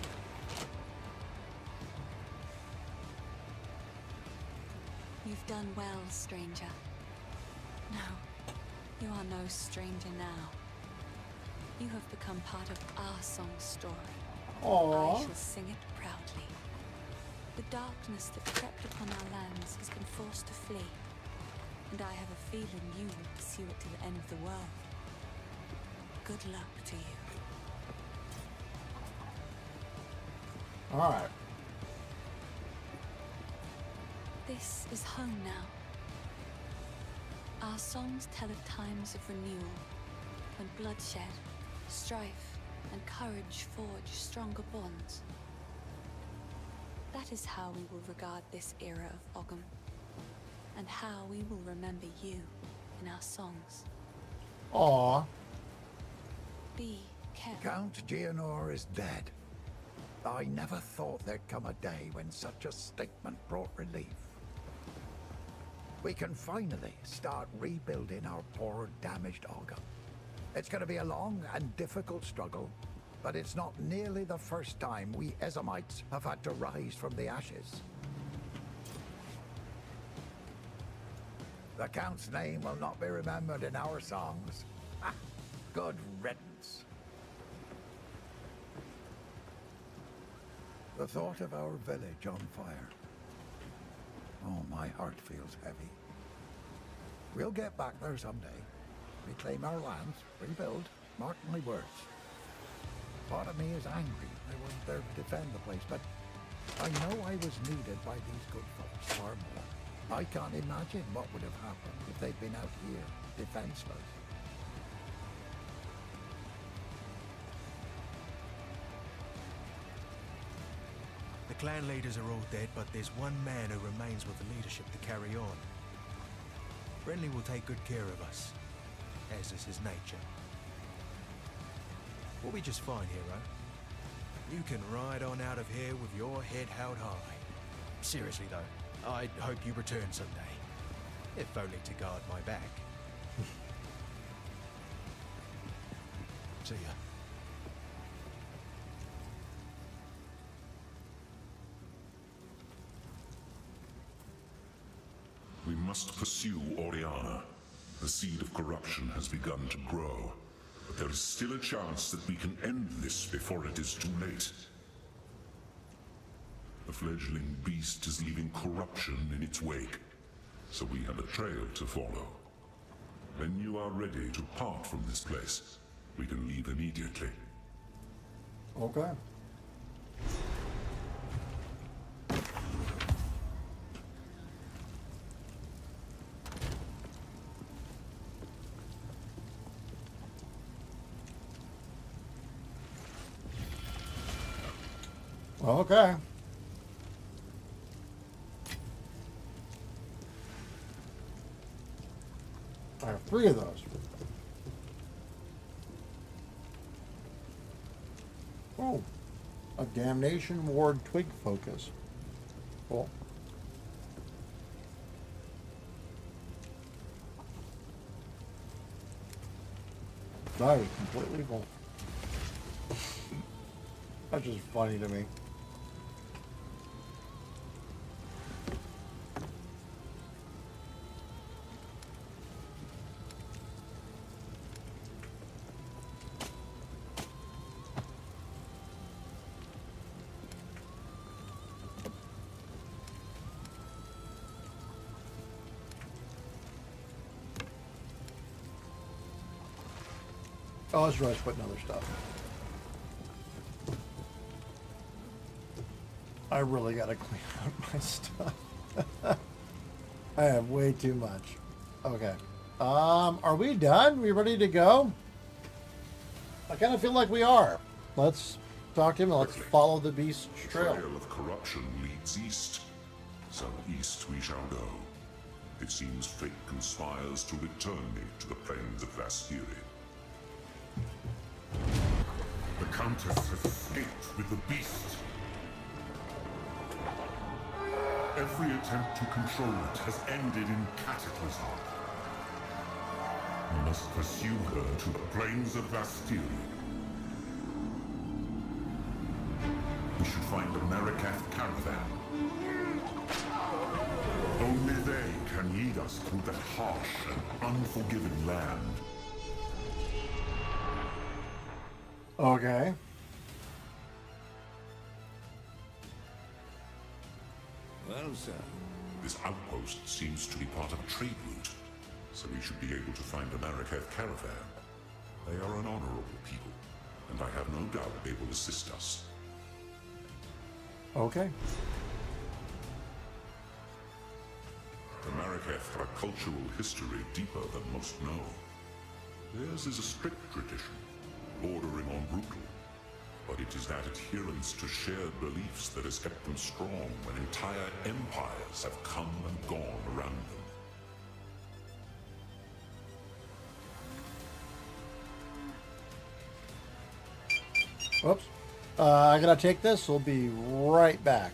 S2: You've done well, stranger. No, you are no stranger now. You have become part of our song's story.
S1: Aww.
S2: I shall sing it proudly. The darkness that crept upon our lands has been forced to flee, and I have a feeling you will pursue it to the end of the world. Good luck to you.
S1: All right.
S2: This is home now. Our songs tell of times of renewal, when bloodshed, strife, and courage forge stronger bonds. That is how we will regard this era of Ogham, and how we will remember you in our songs.
S1: Aw.
S2: Be careful.
S10: Count Geonor is dead. I never thought there'd come a day when such a statement brought relief. we can finally start rebuilding our poor damaged Olga. It's going to be a long and difficult struggle, but it's not nearly the first time we Ezamites have had to rise from the ashes. The Count's name will not be remembered in our songs. Ah, good riddance. The thought of our village on fire. Oh, my heart feels heavy. We'll get back there someday. Reclaim our lands, rebuild, mark my words. Part of me is angry I wasn't there to defend the place, but I know I was needed by these good folks far more. I can't imagine what would have happened if they'd been out here, defenseless.
S11: The clan leaders are all dead, but there's one man who remains with the leadership to carry on. Renly will take good care of us, as is his nature. We'll be just fine, hero. You can ride on out of here with your head held high. Seriously though, I hope you return someday. If only to guard my back. See ya.
S5: We must pursue Oriana. The seed of corruption has begun to grow, but there is still a chance that we can end this before it is too late. The fledgling beast is leaving corruption in its wake, so we have a trail to follow. When you are ready to part from this place, we can leave immediately.
S1: Okay. Okay. I have 3 of those. Oh, a Damnation Ward Twig Focus. Cool. That is completely full. That's just funny to me. Oh, let's try putting other stuff. I really gotta clean out my stuff. I have way too much. Okay. Are we done? We ready to go? I kind of feel like we are. Let's talk to him and let's follow the beast's trail.
S5: The trail of corruption leads east, so east we shall go. It seems fate conspires to return me to the plains of Vastiri. The Countess has escaped with the beast. Every attempt to control it has ended in cataclysm. We must pursue her to the plains of Vastiri. We should find a Marikath caravan. Only they can lead us through that harsh and unforgiving land.
S1: Okay.
S9: Well, sir.
S5: This outpost seems to be part of a trade route, so we should be able to find a Marikath caravan. They are an honorable people, and I have no doubt they will assist us.
S1: Okay.
S5: The Marikath have a cultural history deeper than most know. Theirs is a strict tradition, bordering on brutal. But it is that adherence to shared beliefs that has kept them strong when entire empires have come and gone around them.
S1: Whoops. I gotta take this. We'll be right back.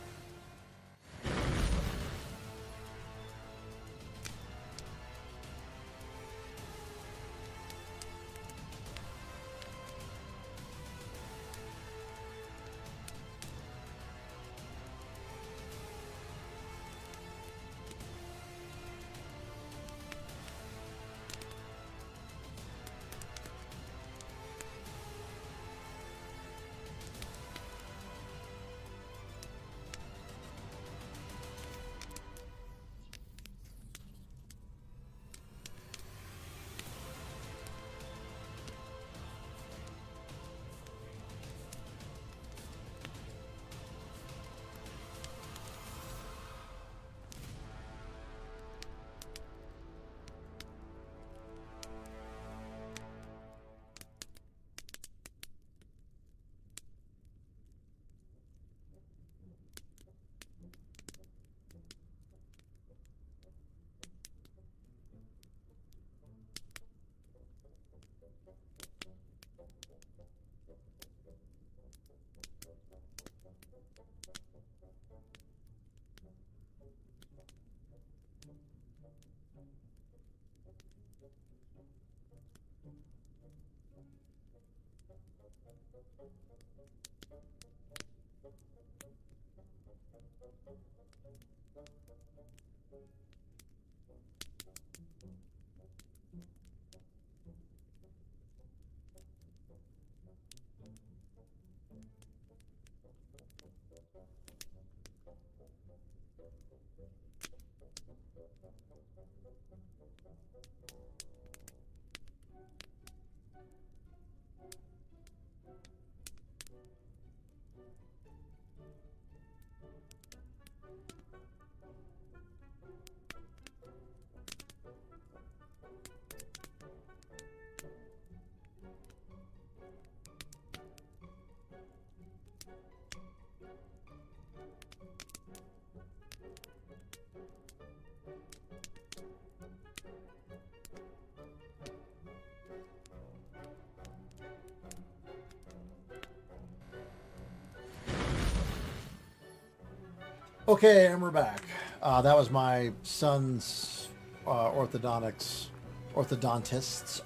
S1: Okay, and we're back. That was my son's orthodontist's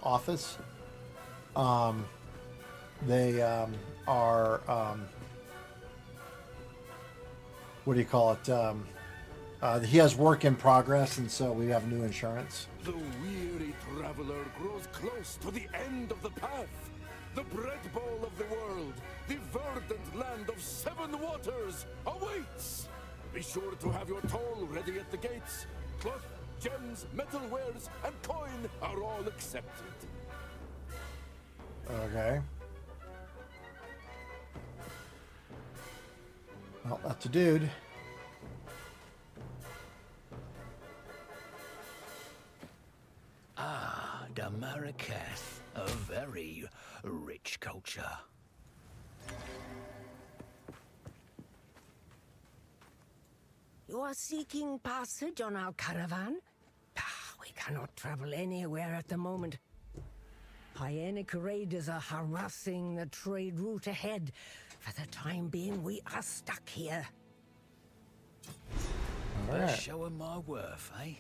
S1: office. They are what do you call it? He has work in progress, and so we have new insurance.
S4: The weary traveler grows close to the end of the path. The bread bowl of the world, the verdant land of 7 waters, awaits! Be sure to have your toll ready at the gates. Cloth, gems, metal wares, and coin are all accepted.
S1: Okay. Well, that's a dude.
S6: Ah, the Marraketh, a very rich culture.
S12: You are seeking passage on our caravan? We cannot travel anywhere at the moment. Hyenic raiders are harassing the trade route ahead. For the time being, we are stuck here.
S1: All
S6: But
S1: right.
S6: show 'em my worth, eh?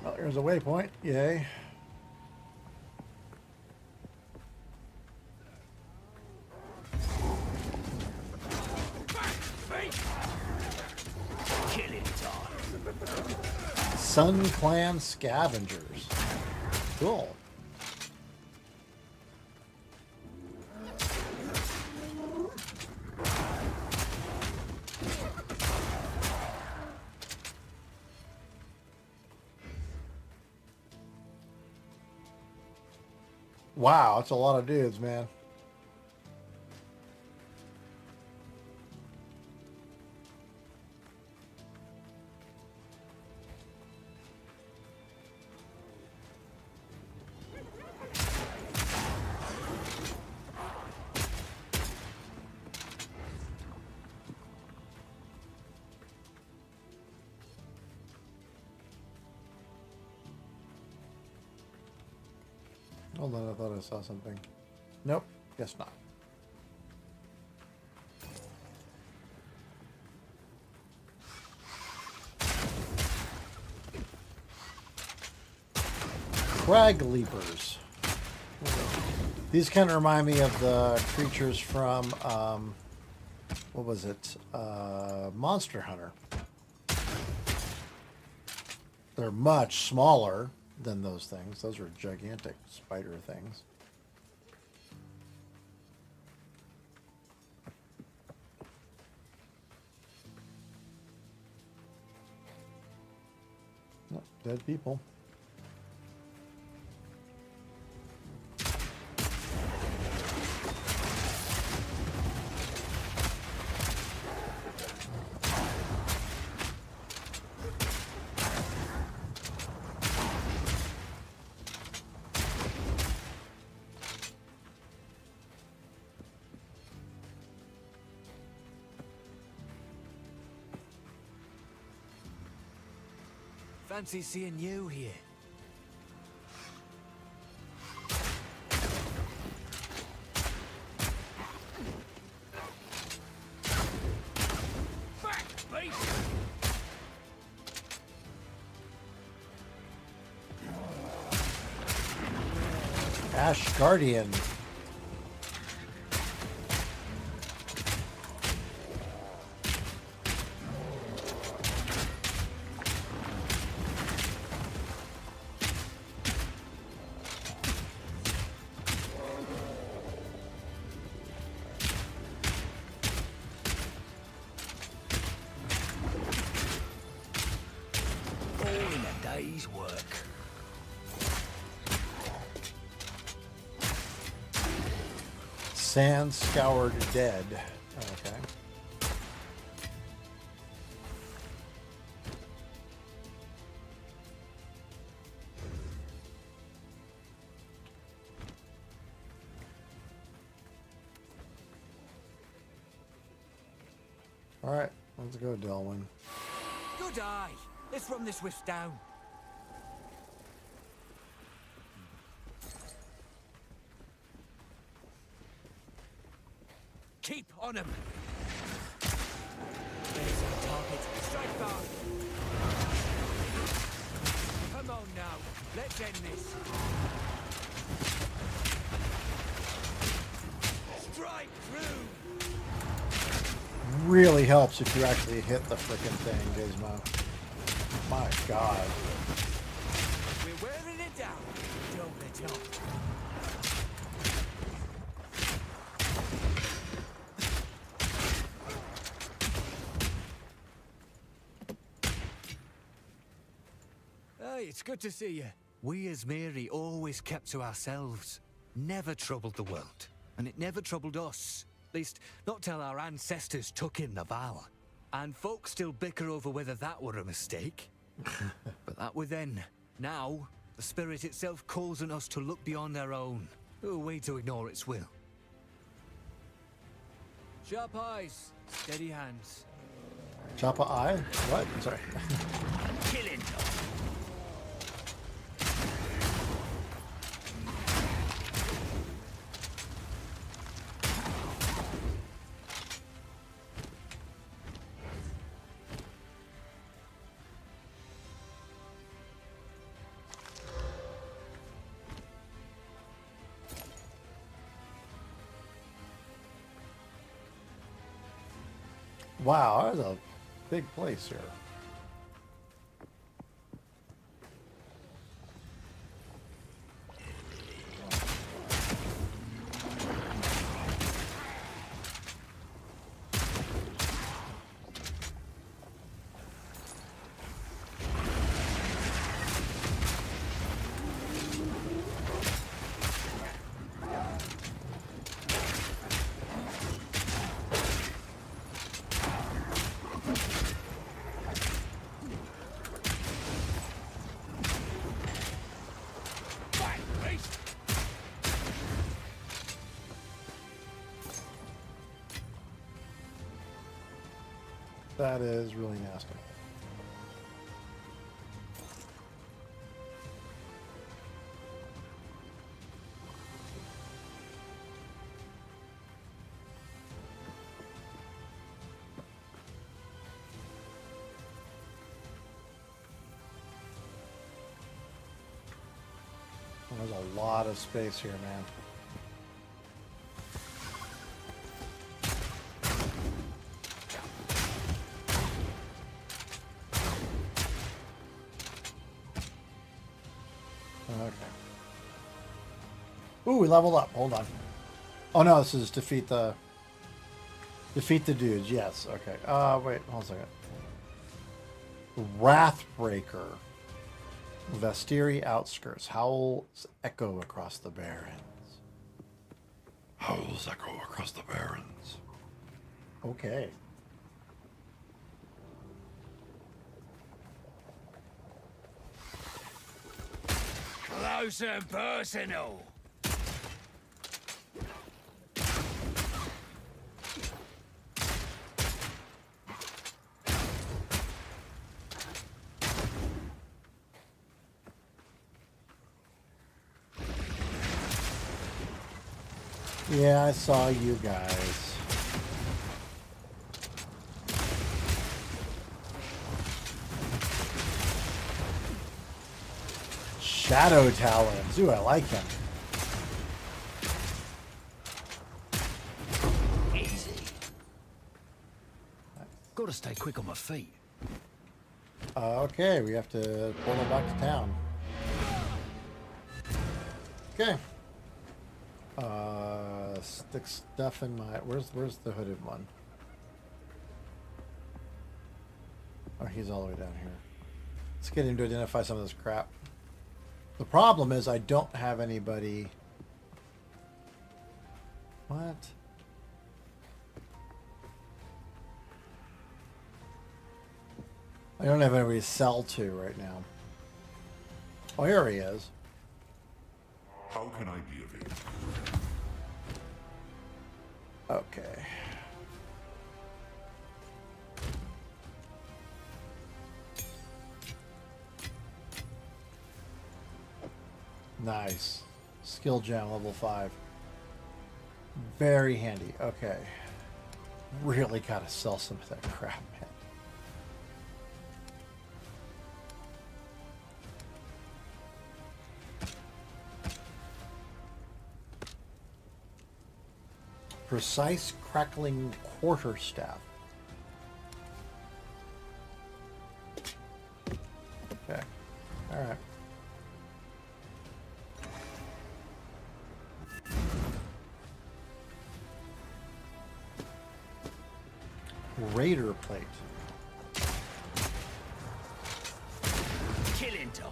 S1: Well, there's a waypoint. Yay.
S6: Killing time.
S1: Sun Clan Scavengers. Cool. Wow, that's a lot of dudes, man. Hold on, I thought I saw something. Nope, guess not. Crag Leapers. These kind of remind me of the creatures from, what was it? Monster Hunter. They're much smaller than those things. Those are gigantic spider things. Oh, dead people.
S6: Fancy seeing you here.
S3: Back, beast!
S1: Ash Guardian.
S6: All in a day's work.
S1: Sand Scoured Dead. Okay. All right, let's go, Delwyn.
S6: Good eye. Let's run this whiff down. Keep on him. There's our target. Strike back. Come on now. Let's end this. Strike through.
S1: Really helps if you actually hit the frickin' thing, Gizmo. My God.
S6: We're wearing it down. Don't let up. Hey, it's good to see you. We as Mary always kept to ourselves. Never troubled the world. And it never troubled us. At least, not till our ancestors took in the vow. And folks still bicker over whether that were a mistake. But that were then. Now, the spirit itself calls on us to look beyond our own. No way to ignore its will. Sharp eyes, steady hands.
S1: Choppa eye? What? Sorry.
S6: Killing.
S1: Wow, that's a big place here. That is really nasty. There's a lot of space here, man. Okay. Ooh, we leveled up. Hold on. Oh no, this is defeat the dudes. Yes. Okay. Wait. Hold on a second. Wrathbreaker. Vestiri outskirts. Howls echo across the barrens. Howls echo across the barrens. Okay.
S3: Close and personal.
S1: Yeah, I saw you guys. Shadow Talons. Ooh, I like him.
S3: Easy.
S9: Gotta stay quick on my feet.
S1: Okay, we have to pull them back to town. Okay. Stick stuff in my... Where's the hooded one? Oh, he's all the way down here. Let's get him to identify some of this crap. The problem is I don't have anybody... What? I don't have anybody to sell to right now. Oh, here he is.
S5: How can I be of aid?
S1: Okay. Nice. Skill gem level 5. Very handy. Okay. Really gotta sell some of that crap, man. Precise crackling quarterstaff. Okay. All right. Raider plate.
S3: Killing time.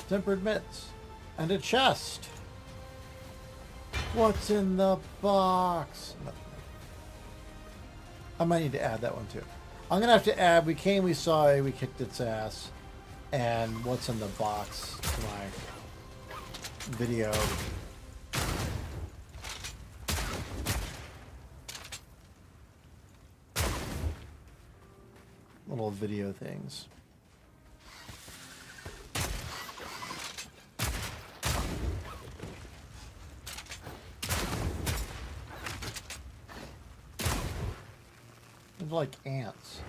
S1: Tempered mitts. And a chest. What's in the box? Nothing. I might need to add that one too. I'm gonna have to add we came, we saw it, we kicked its ass. And what's in the box to my video. Little video things. Like ants.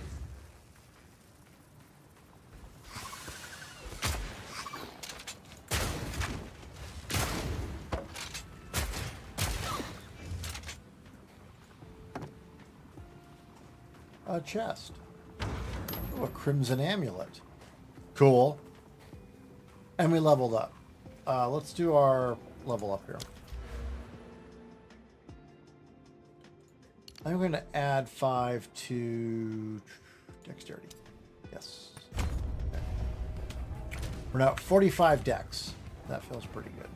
S1: A chest. Oh, a crimson amulet. Cool. And we leveled up. Let's do our level up here. I'm going to add 5 to dexterity. Yes. Okay. We're now at 45 dex. That feels pretty good.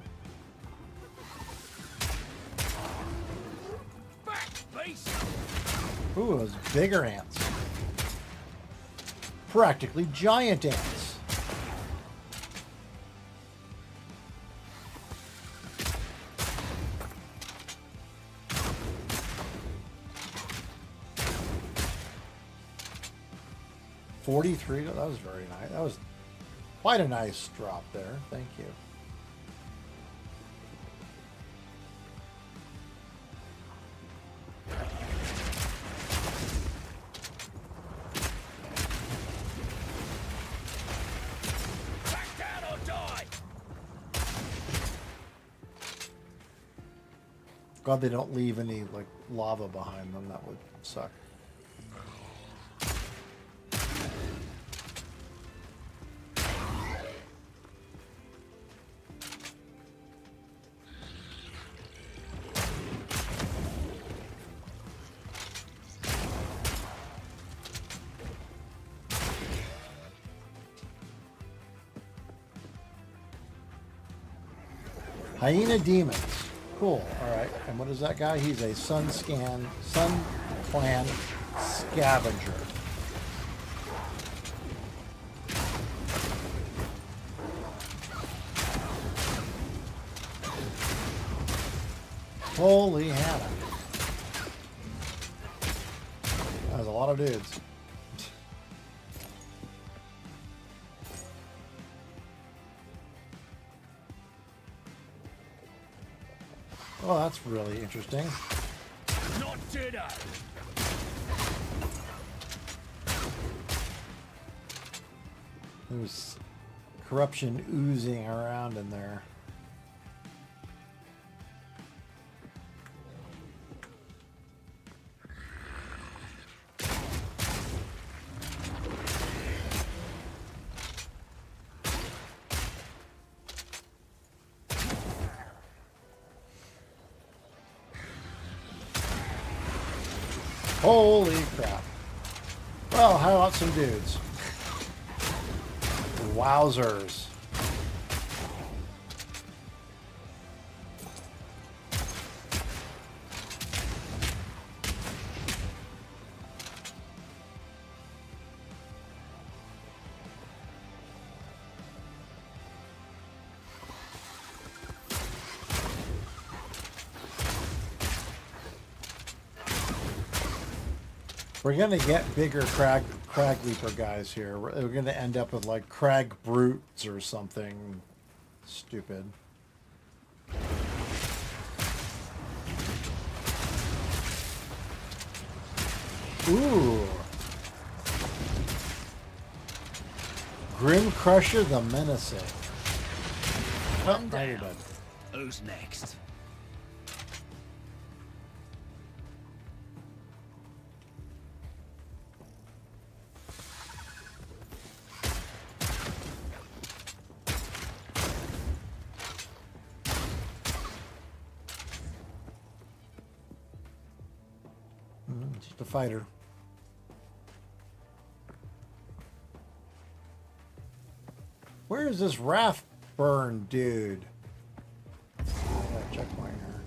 S3: Back, beast.
S1: Ooh, those bigger ants. Practically giant ants. $43. That was very nice. That was quite a nice drop there. Thank you.
S3: Back down or die.
S1: God, they don't leave any like lava behind them. That would suck. Hyena demons. Cool. All right. And what is that guy? He's a Sun Clan scavenger. Holy Hannah. That was a lot of dudes. Oh, that's really interesting.
S3: Not today.
S1: There's corruption oozing around in there. Holy crap. Well, how about some dudes? Wowzers. We're gonna get bigger crag leaper guys here. We're gonna end up with like crag brutes or something stupid. Ooh. Grim Crusher the Menacing. Oh, now you're dead.
S3: Who's next?
S1: Just a fighter. Where is this Wrathburn dude? I gotta check my here.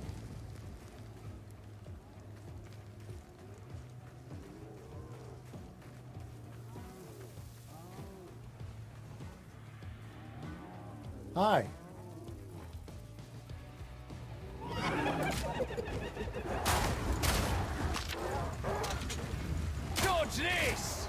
S1: Hi.
S3: Dodge this!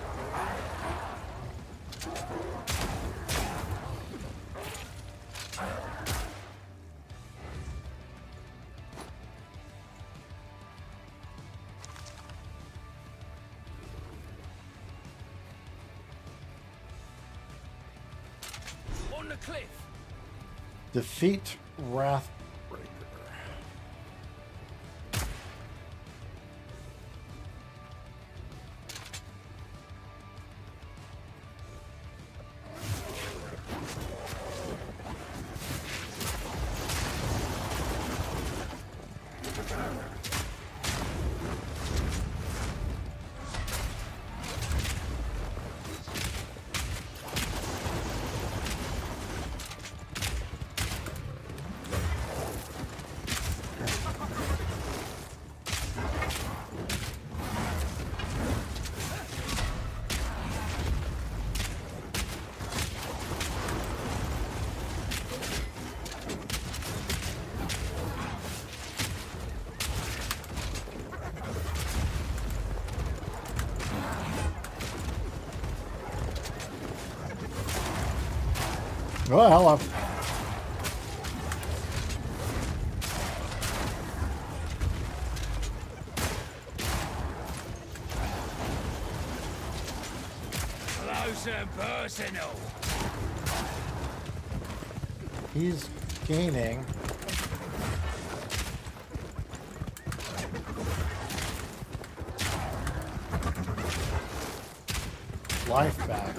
S3: On the cliff.
S1: Defeat Wrathbreaker. Oh, hello.
S3: Close and personal.
S1: He's gaining. Life back.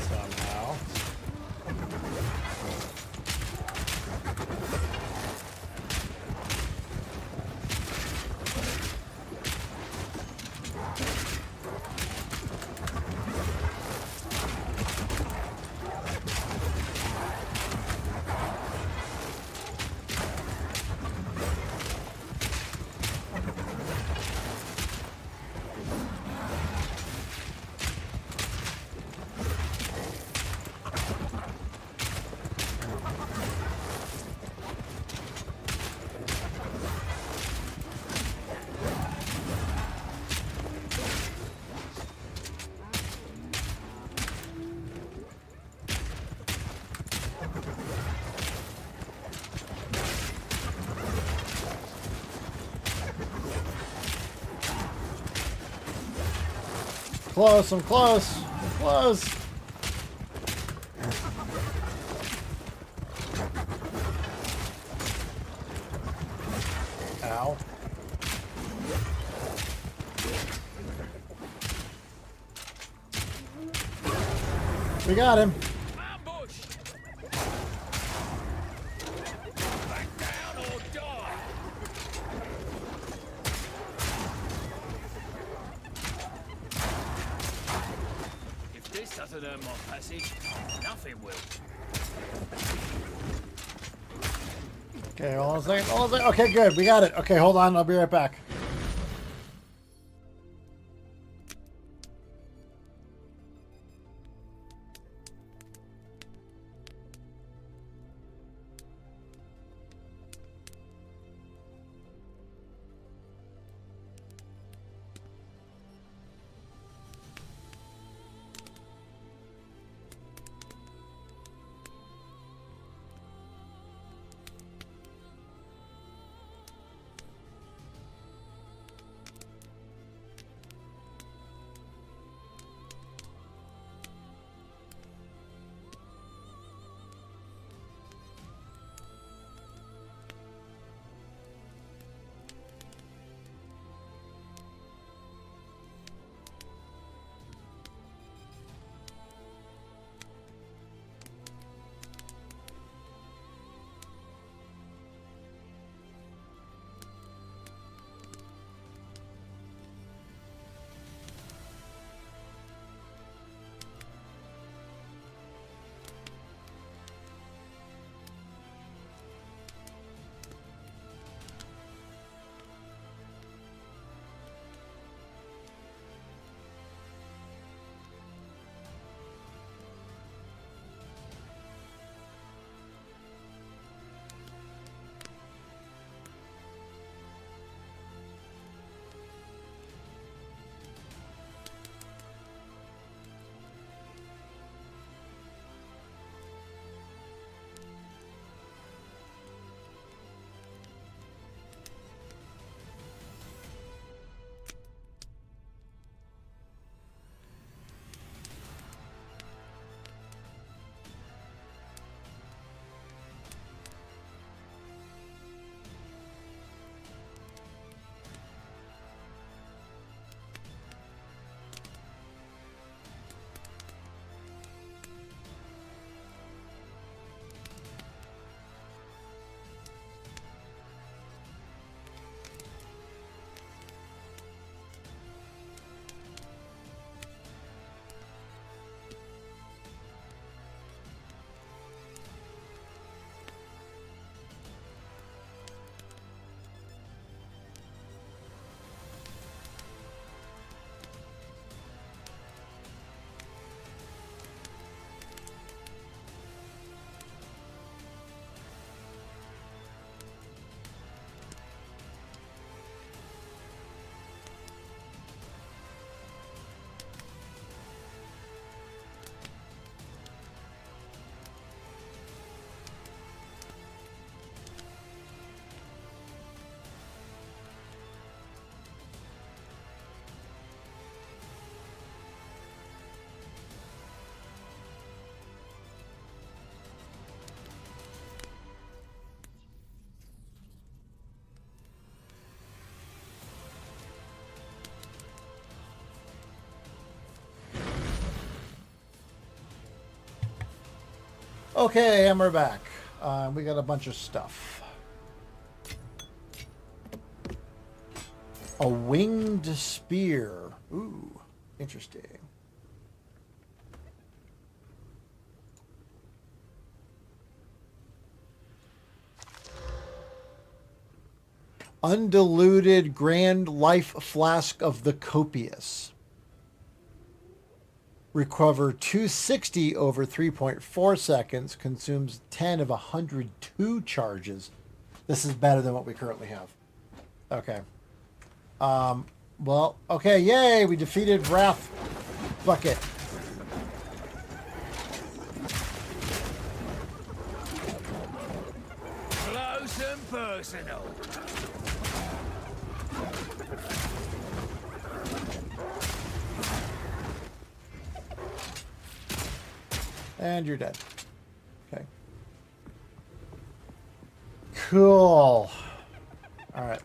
S1: Somehow. close. I'm close. I'm close. Ow. We got him.
S3: Ambush! Back down or die! If this doesn't earn my passage, nothing will.
S1: Okay, hold on a second. Hold on a second. Okay, good. We got it. Okay, hold on. I'll be right back. Okay, and we're back. We got a bunch of stuff. A winged spear. Ooh, interesting. Undiluted Grand Life Flask of the Copious. Recover 260 over 3.4 seconds. Consumes 10 of 102 charges. This is better than what we currently have. Okay. Well, okay, yay! We defeated Wrath Bucket.
S3: Close and personal.
S1: And you're dead. Okay. Cool. All right.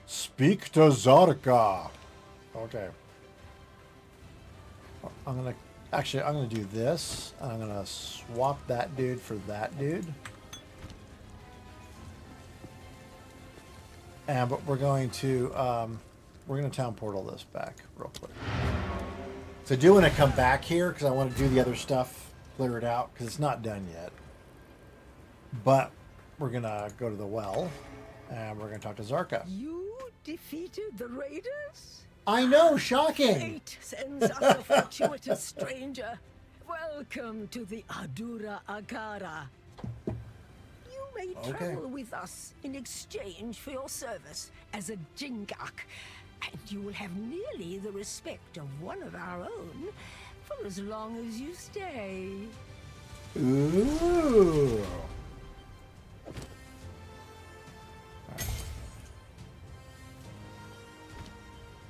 S1: Speak to Zarka. Okay. I'm gonna do this. I'm gonna swap that dude for that dude. And but we're gonna town portal this back real quick. So I do want to come back here because I want to do the other stuff, clear it out because it's not done yet. But we're gonna go to the well, and we're gonna talk to Zarka.
S12: You defeated the raiders?
S1: I know, shocking.
S12: Fate sends us a fortuitous stranger. Welcome to the Adura Agara. You may travel with us in exchange for your service as a Jingak, and you will have nearly the respect of one of our own for as long as you stay.
S1: Ooh.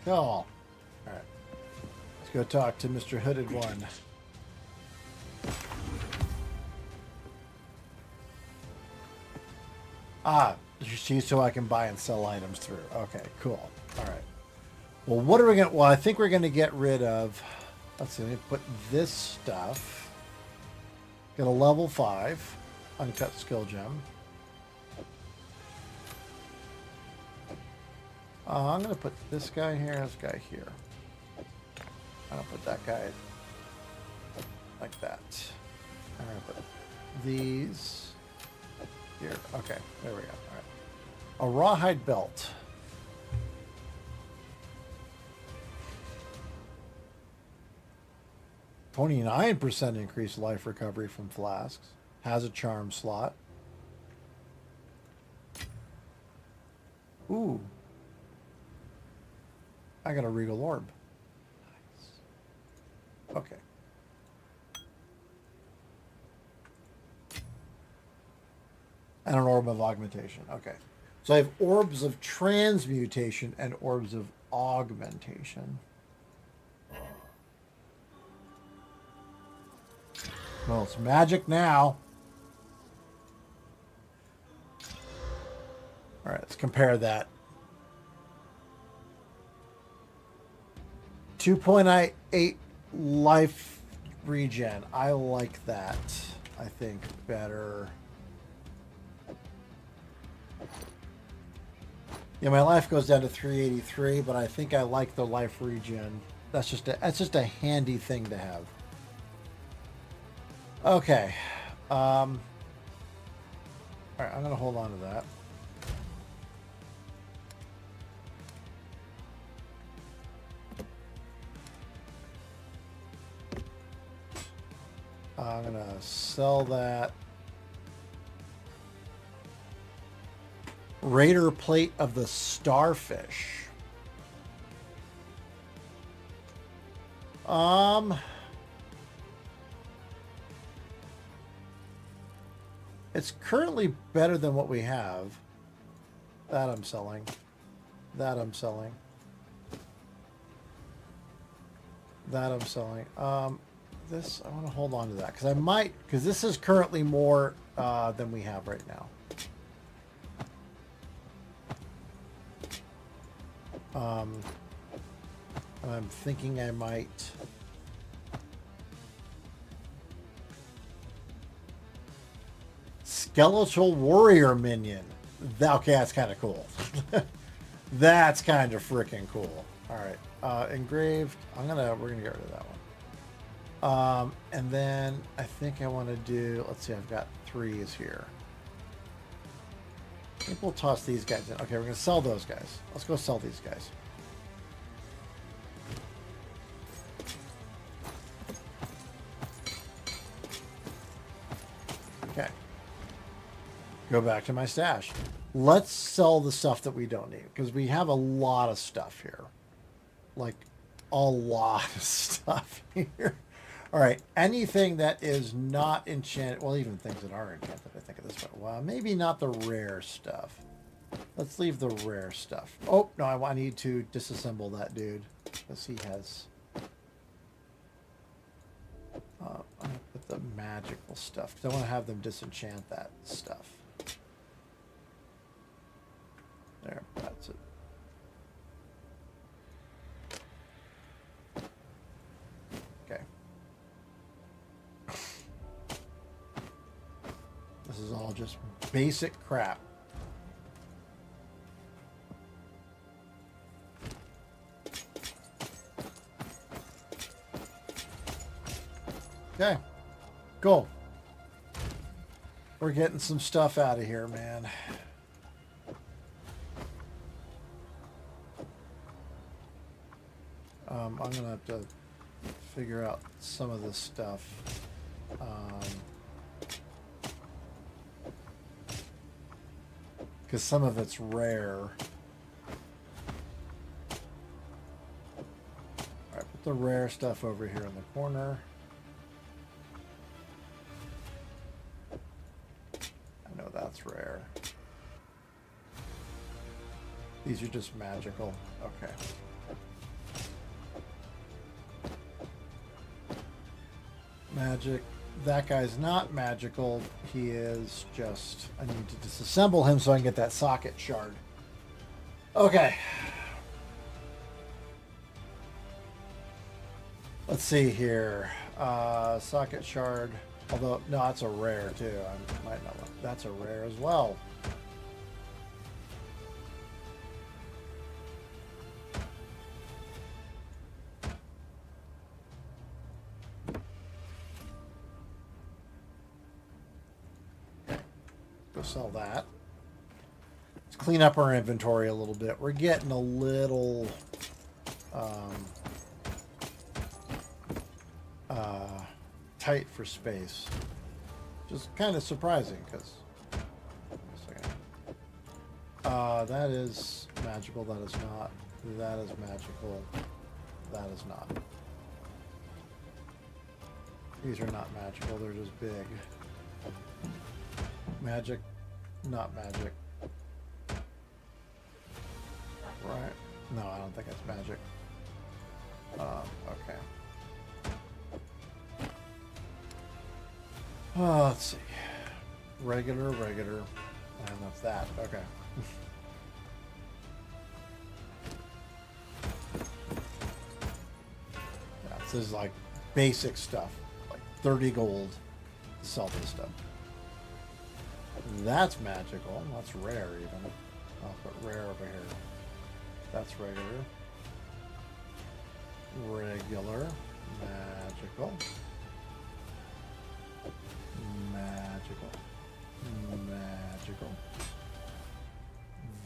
S1: Cool. All right. Let's go talk to Mr. Hooded One. Ah, you see, so I can buy and sell items through. Okay, cool. All right. Well, what are we going to... Well, I think we're going to get rid of... Let's see, let me put this stuff. Get a level 5 uncut skill gem. I'm going to put this guy here, this guy here. I'm going to put that guy like that. I'm going to put these here. Okay, there we go. All right. A rawhide belt. %29 increased life recovery from flasks. Has a charm slot. Ooh. I got a regal orb. Nice. Okay. And an orb of augmentation. Okay. So I have orbs of transmutation and orbs of augmentation. Well, it's magic now. All right, let's compare that. 2.8 life regen. I like that. I think better. Yeah, my life goes down to 383, but I think I like the life regen. That's just a handy thing to have. Okay. All right, I'm gonna hold on to that. I'm gonna sell that. Raider plate of the starfish. It's currently better than what we have. That I'm selling. That I'm selling. That I'm selling. This, I want to hold on to that because I might, because this is currently more than we have right now. And I'm thinking I might. Skeletal warrior minion. Okay, that's kind of cool. That's kind of freaking cool. All right, engraved. We're gonna get rid of that one. And then I think I want to do. Let's see, I've got 3s here. I think we'll toss these guys in. Okay, we're gonna sell those guys. Let's go sell these guys. Okay. Go back to my stash. Let's sell the stuff that we don't need because we have a lot of stuff here. Like a lot of stuff here. All right, anything that is not enchanted, well, even things that are enchanted, I think at this point. Well, maybe not the rare stuff. Let's leave the rare stuff. Oh, no, I need to disassemble that dude, because he has... I'm going to put the magical stuff, because I want to have them disenchant that stuff. There, that's it. Okay. This is all just basic crap. Okay. Cool. We're getting some stuff out of here, man. I'm going to have to figure out some of this stuff. Because some of it's rare. Alright, put the rare stuff over here in the corner. I know that's rare. These are just magical. Okay. Magic. That guy's not magical. He is just... I need to disassemble him so I can get that socket shard. Okay. Let's see here. Socket shard. Although, no, that's a rare too. I might not. That's a rare as well. Go sell that. Let's clean up our inventory a little bit. We're getting a little tight for space, which is kind of surprising because that is magical, that is not, that is magical, that is not. These are not magical, they're just big. Magic, not magic. Right? No, I don't think it's magic. Okay. Let's see. Regular, and that's that. Okay. Yeah, this is like basic stuff. Like 30 gold to sell this stuff. That's magical. That's rare even. I'll put rare over here. That's regular. Regular. Magical. Magical. Magical.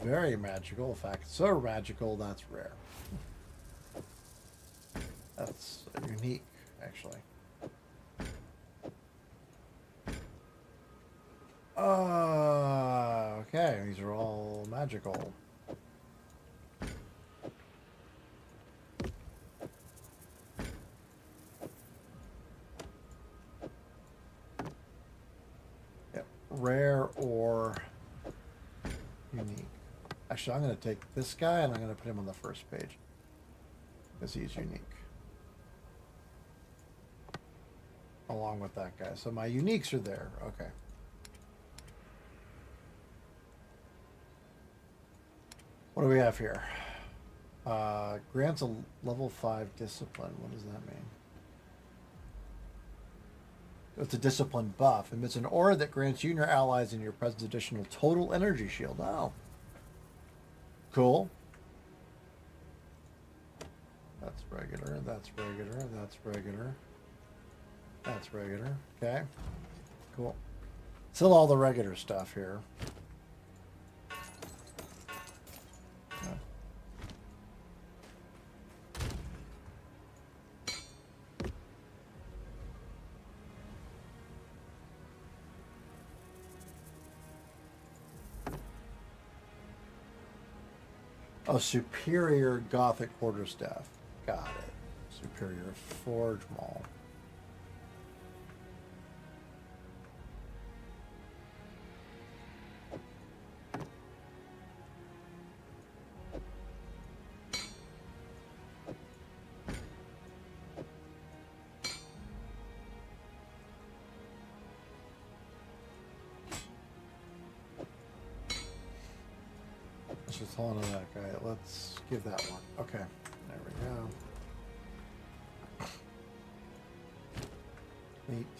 S1: Very magical. In fact, so magical that's rare. That's unique, actually. Okay, these are all magical. Yep, rare or unique. Actually, I'm going to take this guy and I'm going to put him on the first page because he's unique. Along with that guy. So my uniques are there. Okay. What do we have here? Grants a level 5 discipline. What does that mean? It's a discipline buff. Emits an aura that grants you and your allies in your presence additional total energy shield. Oh. Cool. That's regular. That's regular. That's regular. That's regular. Okay. Cool. Still all the regular stuff here. Okay. Oh, superior Gothic quarterstaff. Got it. Superior forge maul. Just hold on to that guy. Let's give that one. Okay. There we go.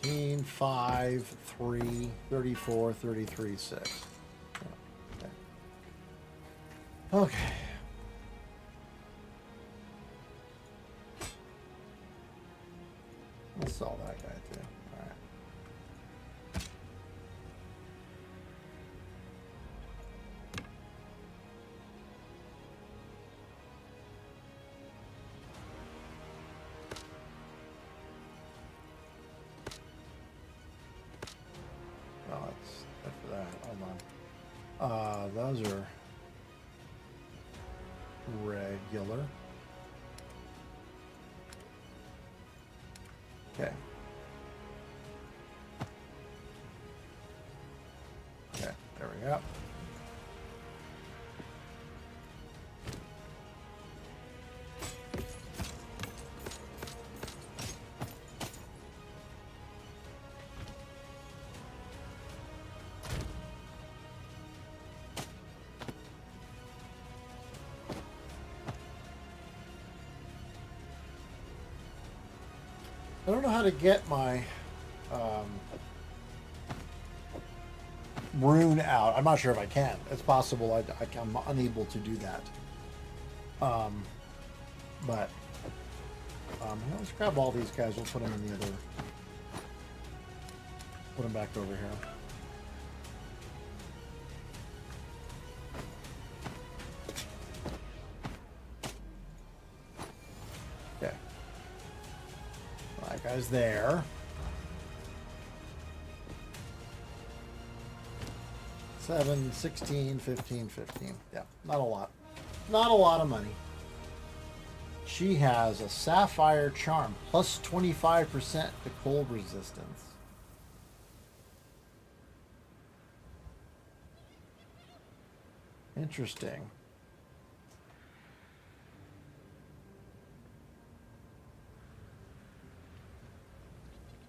S1: 18, 5, 3, 34, 33, 6. Okay. Okay. Let's sell that guy too. All right. Oh, that's for that. Hold on. Those are regular. Okay. Okay, there we go. I don't know how to get my rune out. I'm not sure if I can. It's possible I'm unable to do that. But let's grab all these guys. We'll put them in the other. Put them back over here. Okay. That guy's there. 7, 16, 15, 15. Yeah, not a lot. Not a lot of money. She has a Sapphire Charm, plus 25% to cold resistance. Interesting.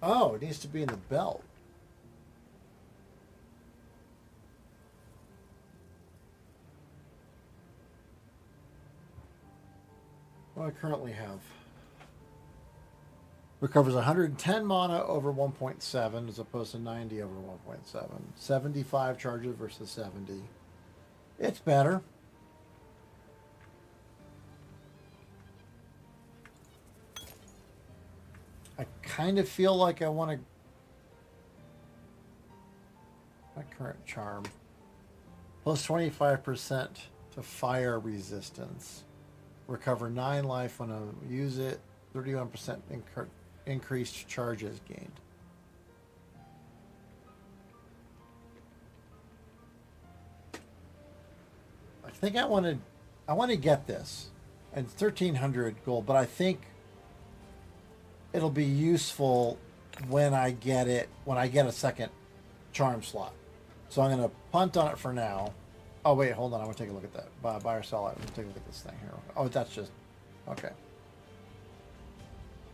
S1: Oh, it needs to be in the belt. What do I currently have? Recovers 110 mana over 1.7 as opposed to 90 over 1.7. 75 charges versus 70. It's better. I kind of feel like I want to... My current charm. Plus 25% to fire resistance. Recover 9 life when I use it. 31% increased charges gained. I think I want to get this. And it's 1,300 gold, but I think it'll be useful when I get it, when I get a second charm slot. So I'm going to punt on it for now. Oh, wait, hold on. I want to take a look at that. Buy or sell it. Let me take a look at this thing here. Oh, that's just... Okay.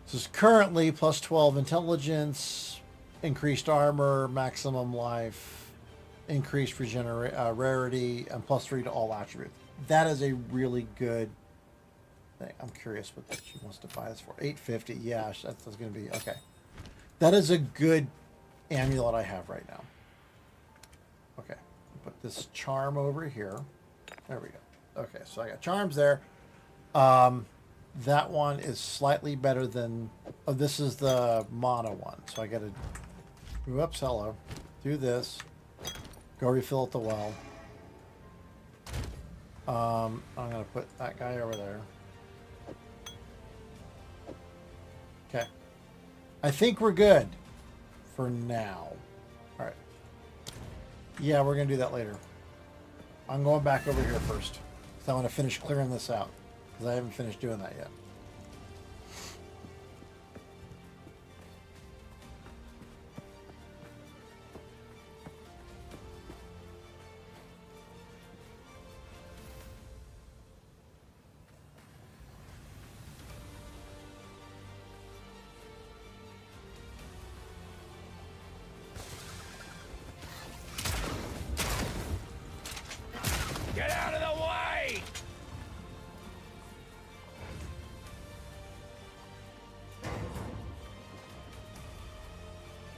S1: This is currently plus 12 intelligence, increased armor, maximum life, increased rarity, and plus 3 to all attributes. That is a really good thing. I'm curious what she wants to buy this for. 850. Yeah, that's going to be... Okay. That is a good amulet I have right now. Okay. Put this charm over here. There we go. Okay, so I got charms there. That one is slightly better than... Oh, this is the mono one. So I got to... Whoops, hello. Do this. Go refill at the well. I'm going to put that guy over there. Okay. I think we're good for now. All right. Yeah, we're going to do that later. I'm going back over here first. Because I want to finish clearing this out. Because I haven't finished doing that yet.
S3: Get out of the way!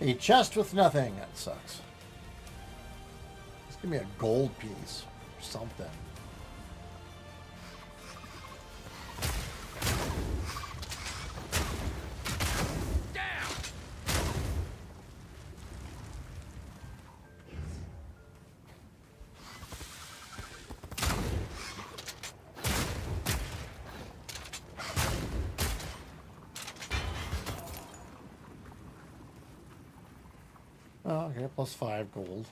S1: A chest with nothing. That sucks. Just give me a gold piece or something. Oh, okay, plus 5 gold.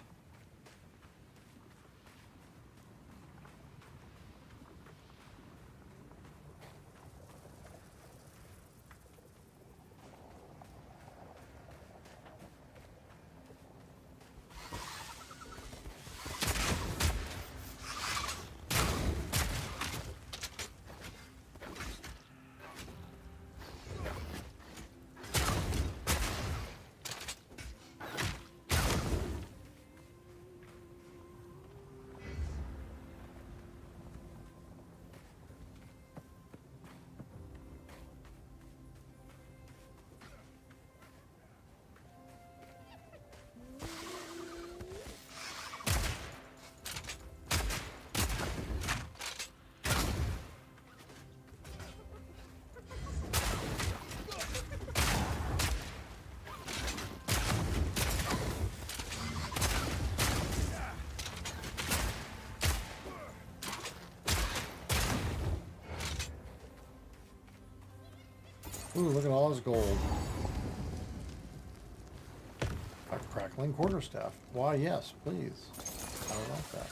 S1: Ooh, look at all his gold. A crackling quarterstaff. Why, yes, please. I like that.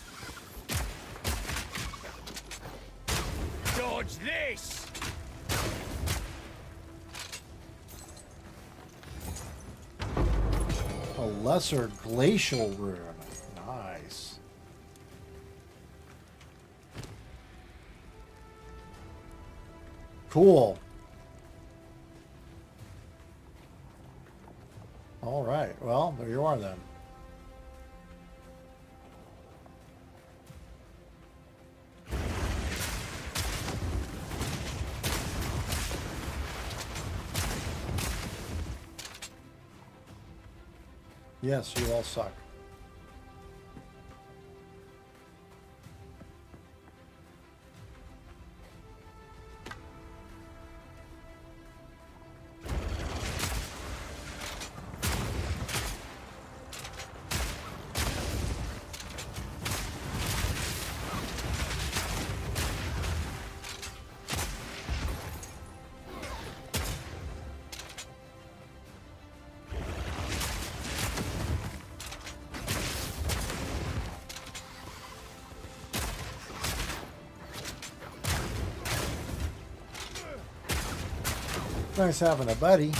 S3: Dodge this!
S1: A lesser glacial rune. Nice. Cool. All right. Well, there you are then. Yes, you all suck. Nice having a buddy.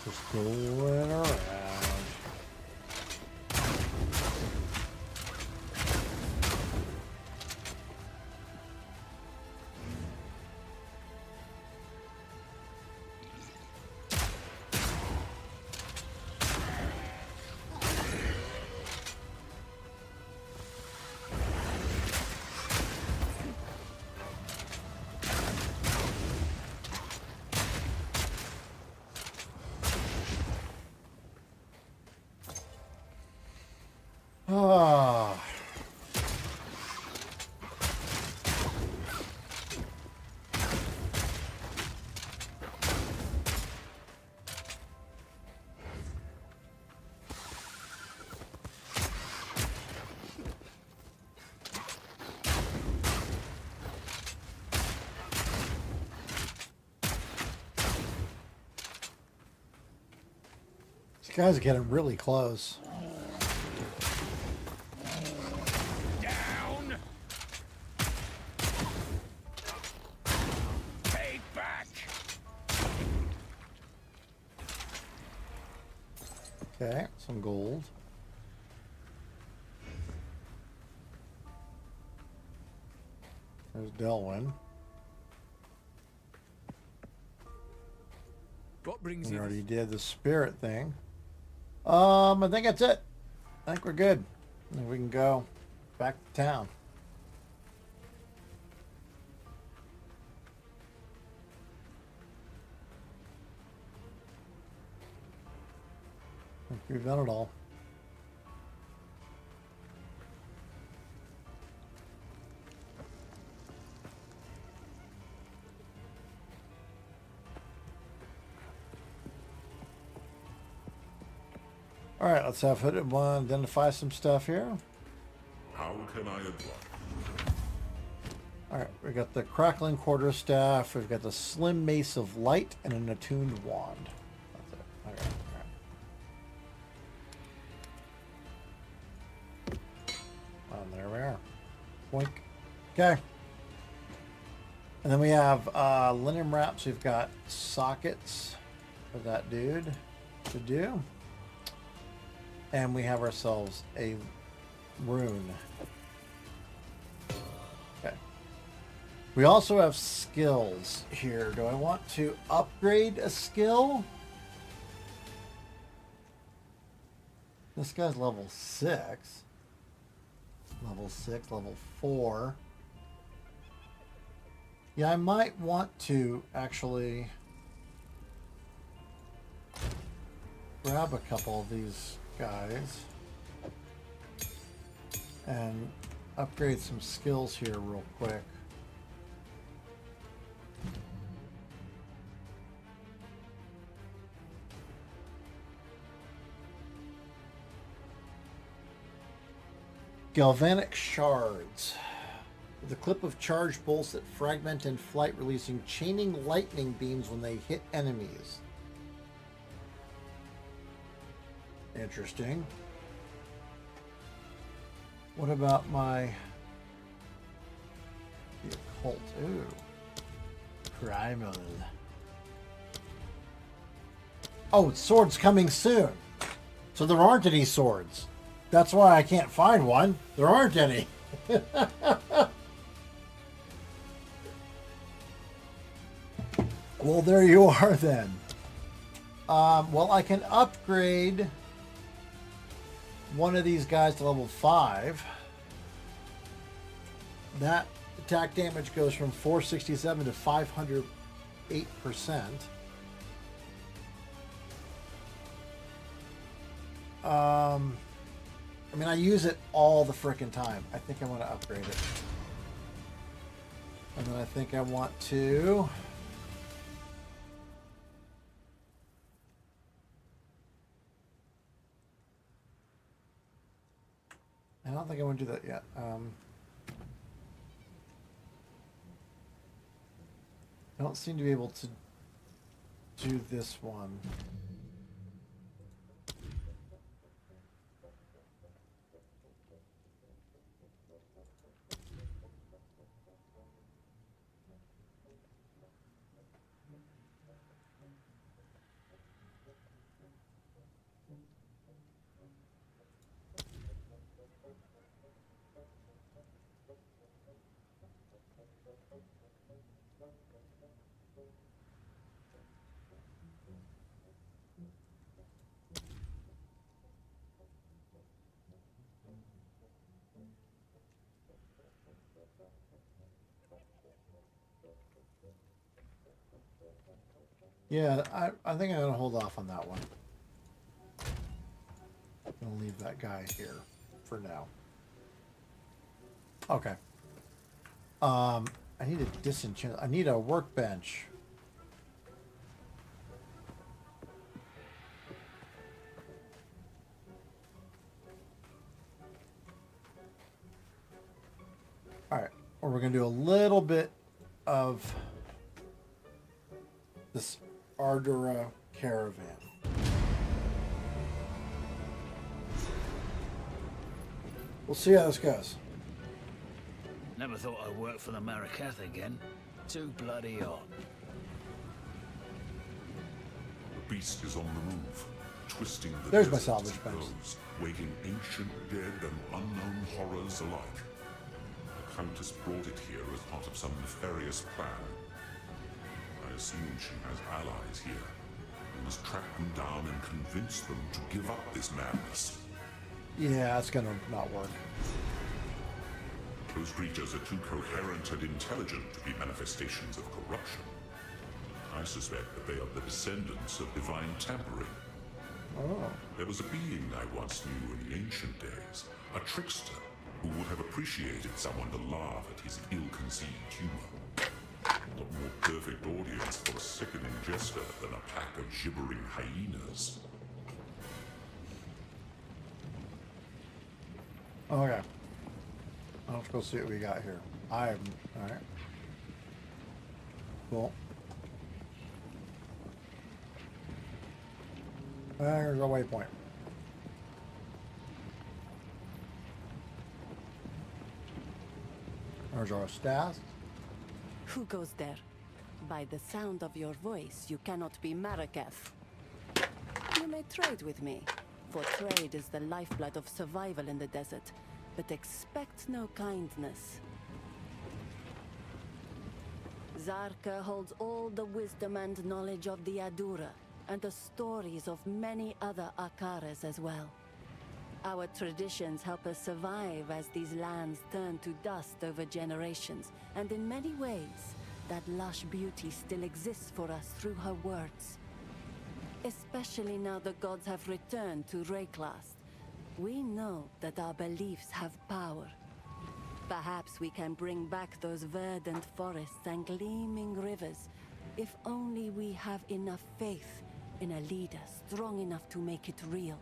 S1: Just going around. Ah. These guys are getting really close.
S3: Down! Take back!
S1: Okay, some gold. There's Delwyn.
S6: What brings
S1: We
S6: you?
S1: already did the spirit thing. I think that's it. I think we're good. I think we can go back to town. I think we've done it all. All right, let's have Hooded One identify some stuff here.
S5: How can I advise?
S1: All right, we got the crackling quarterstaff. We've got the slim mace of light and an attuned wand. That's it. Okay. All right. There we are. Boink. Okay. And then we have linen wraps. We've got sockets for that dude to do. And we have ourselves a rune. Okay. We also have skills here. Do I want to upgrade a skill? This guy's level 6. Level 6, level 4. Yeah, I might want to actually grab a couple of these guys and upgrade some skills here real quick. Galvanic shards. With a clip of charged bolts that fragment in flight, releasing chaining lightning beams when they hit enemies. Interesting. What about my the occult? Ooh. Primal. Oh, swords coming soon. So there aren't any swords. That's why I can't find one. There aren't any. Well, there you are then. Well, I can upgrade one of these guys to level 5. That attack damage goes from 467 to 508%. I mean, I use it all the frickin' time. I think I want to upgrade it. And then I think I want to... I don't think I want to do that yet. I don't seem to be able to do this one. Yeah, I think I'm going to hold off on that one. I'm going to leave that guy here for now. Okay. I need a disenchant. I need a workbench. Alright. Or we're going to do a little bit of this Ardura caravan. We'll see how this goes.
S3: Never thought I'd work for the Marikath again. Too bloody hot.
S5: The beast is on the move, twisting the
S1: There's my
S5: desert
S1: salvage
S5: as it
S1: bench.
S5: goes, waking ancient dead and unknown horrors alike. Countess brought it here as part of some nefarious plan. I assume she has allies here. We must track them down and convince them to give up this madness.
S1: Yeah, it's gonna not work.
S5: Those creatures are too coherent and intelligent to be manifestations of corruption. I suspect that they are the descendants of divine tampering.
S1: Oh.
S5: There was a being I once knew in the ancient days, a trickster, who would have appreciated someone to laugh at his ill-conceived humor. What more perfect audience for a sickening jester than a pack of gibbering hyenas?
S1: Okay. Let's go see what we got here. Alright. Cool. There's a waypoint. There's our staff.
S13: Who goes there? By the sound of your voice, you cannot be Marraketh. You may trade with me, for trade is the lifeblood of survival in the desert, but expect no kindness. Zarka holds all the wisdom and knowledge of the Adura, and the stories of many other Akaras as well. Our traditions help us survive as these lands turn to dust over generations, and in many ways, that lush beauty still exists for us through her words. Especially now the gods have returned to Rayclast. We know that our beliefs have power. Perhaps we can bring back those verdant forests and gleaming rivers, if only we have enough faith in a leader strong enough to make it real.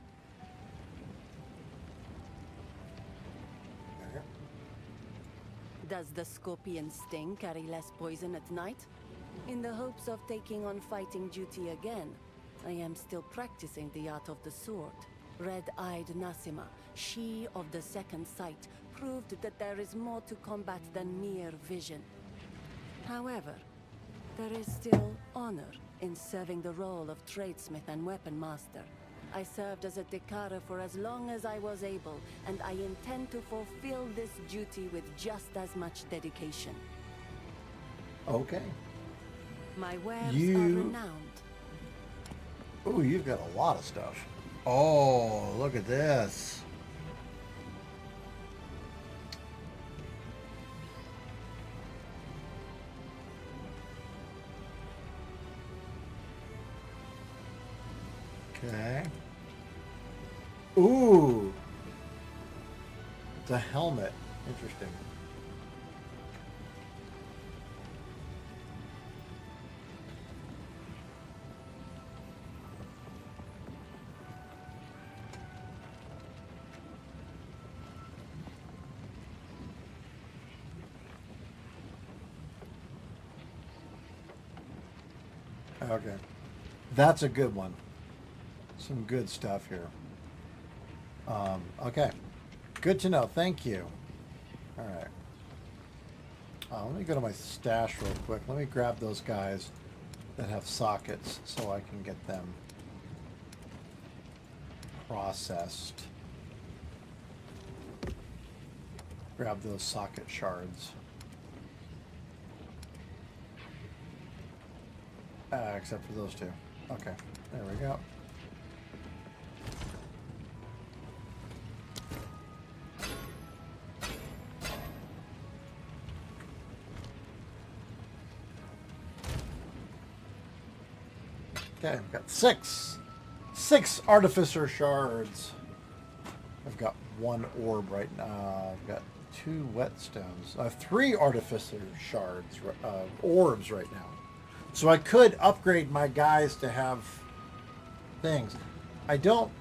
S13: Does the scorpion sting carry less poison at night? In the hopes of taking on fighting duty again, I am still practicing the art of the sword. Red-eyed Nassima, she of the second sight, proved that there is more to combat than mere vision. However, there is still honor in serving the role of tradesmith and weapon master. I served as a Dekara for as long as I was able, and I intend to fulfill this duty with just as much dedication.
S1: Okay.
S13: My wares are renowned.
S1: Oh, you've got a lot of stuff. Oh, look at this. Okay. Ooh. It's a helmet. Interesting. Okay. That's a good one. Some good stuff here. Okay. Good to know. Thank you. All right. Let me go to my stash real quick. Let me grab those guys that have sockets so I can get them processed. Grab those socket shards. Except for those two. Okay. There we go. Okay, I've got six artificer shards. I've got one orb right now. I've got 2 whetstones. I have 3 artificer shards, orbs right now. So I could upgrade my guys to have things. I don't...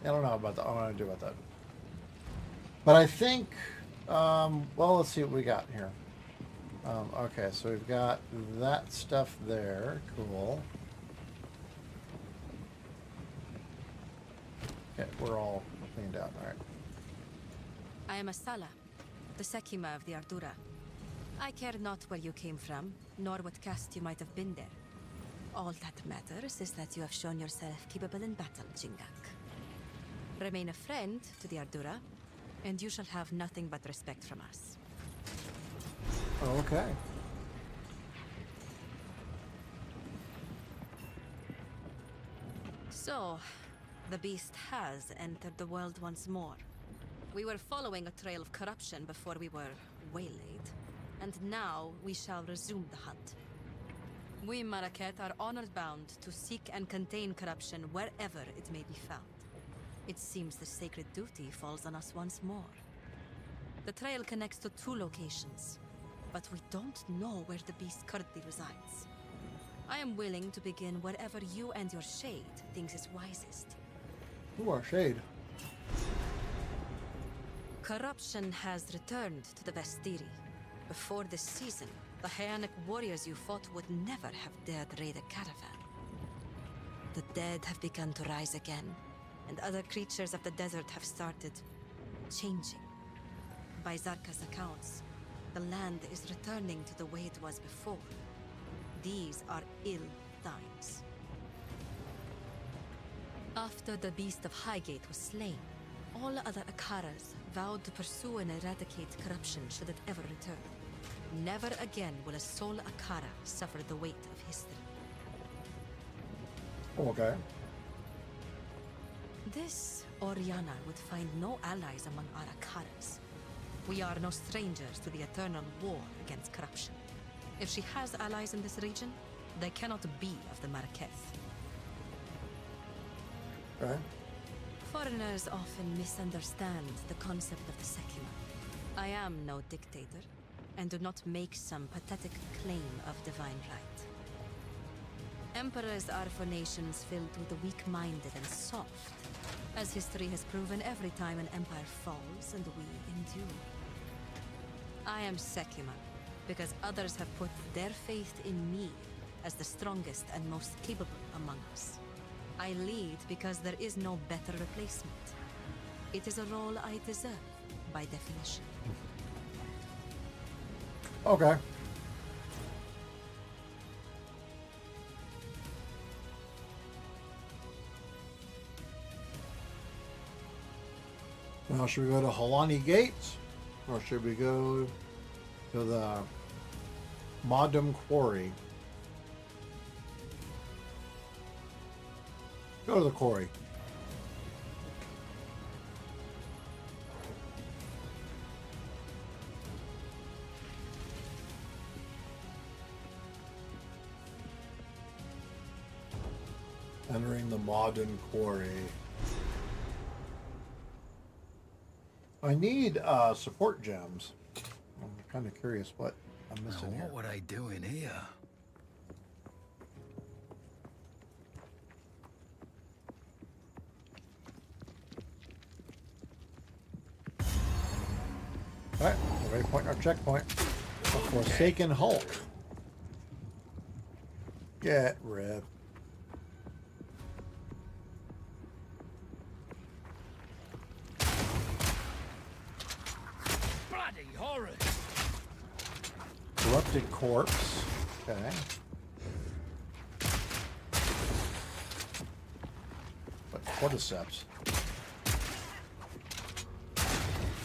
S1: I don't know about that. I don't know what to do about that. But I think, well, let's see what we got here. Okay, so we've got that stuff there. Cool. Okay, we're all cleaned out. All right.
S14: I am Asala, the Sekima of the Ardura. I care not where you came from, nor what caste you might have been there. All that matters is that you have shown yourself capable in battle, Jingak. Remain a friend to the Ardura, and you shall have nothing but respect from us.
S1: Okay.
S14: So, the beast has entered the world once more. We were following a trail of corruption before we were waylaid, and now we shall resume the hunt. We Marrakech are honored bound to seek and contain corruption wherever it may be found. It seems the sacred duty falls on us once more. The trail connects to 2 locations, but we don't know where the beast currently resides. I am willing to begin wherever you and your shade thinks is wisest.
S1: Who are shade?
S14: Corruption has returned to the Vestiri. Before this season, the Hyanic warriors you fought would never have dared raid a caravan. The dead have begun to rise again, and other creatures of the desert have started changing. By Zarka's accounts, the land is returning to the way it was before. These are ill times. After the beast of Highgate was slain, all other Akaras vowed to pursue and eradicate corruption should it ever return. Never again will a sole Akara suffer the weight of history.
S1: Okay.
S14: This Oriana would find no allies among our Akaras. We are no strangers to the eternal war against corruption. If she has allies in this region, they cannot be of the Marrakech.
S1: Okay.
S14: Foreigners often misunderstand the concept of the secular. I am no dictator, and do not make some pathetic claim of divine right. Emperors are for nations filled with the weak-minded and soft, as history has proven every time an empire falls and we endure. I am secular because others have put their faith in me as the strongest and most capable among us. I lead because there is no better replacement. It is a role I deserve, by definition.
S1: Okay. Now, should we go to Halani Gates, or should we go to the Modum Quarry? Go to the quarry. Entering the Modern Quarry. I need support gems. I'm kind of curious what I'm missing
S3: Now,
S1: here.
S3: what would I do in here?
S1: Alright, waypoint or checkpoint. A Forsaken Hulk. Get ripped.
S3: Bloody horrors!
S1: Corrupted corpse. Okay. But cordyceps.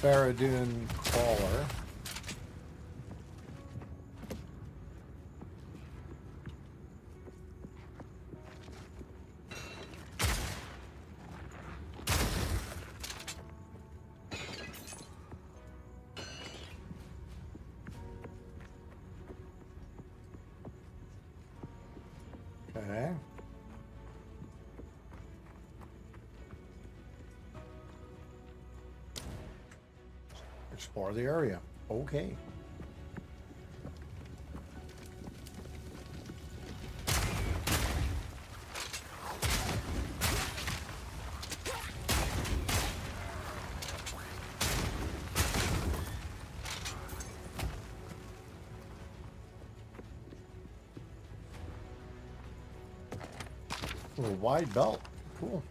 S1: Faradun crawler. Okay. Explore the area. Okay. A little wide belt. Cool.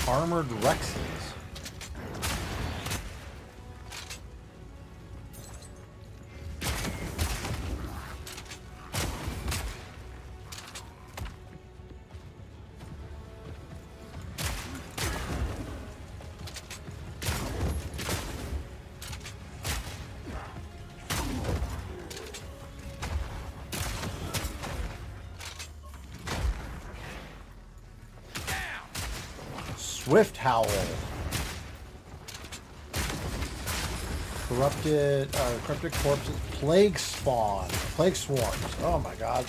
S1: Armored Rexes. Swift Howl. Corrupted corpses. Plague spawn. Plague swarms. Oh my god.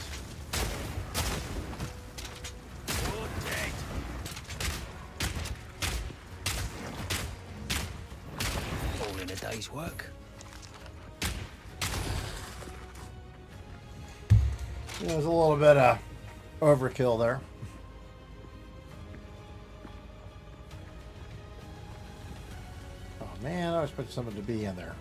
S3: All in a day's work.
S1: There's a little bit of overkill there. Oh man, I was expecting someone to be in there.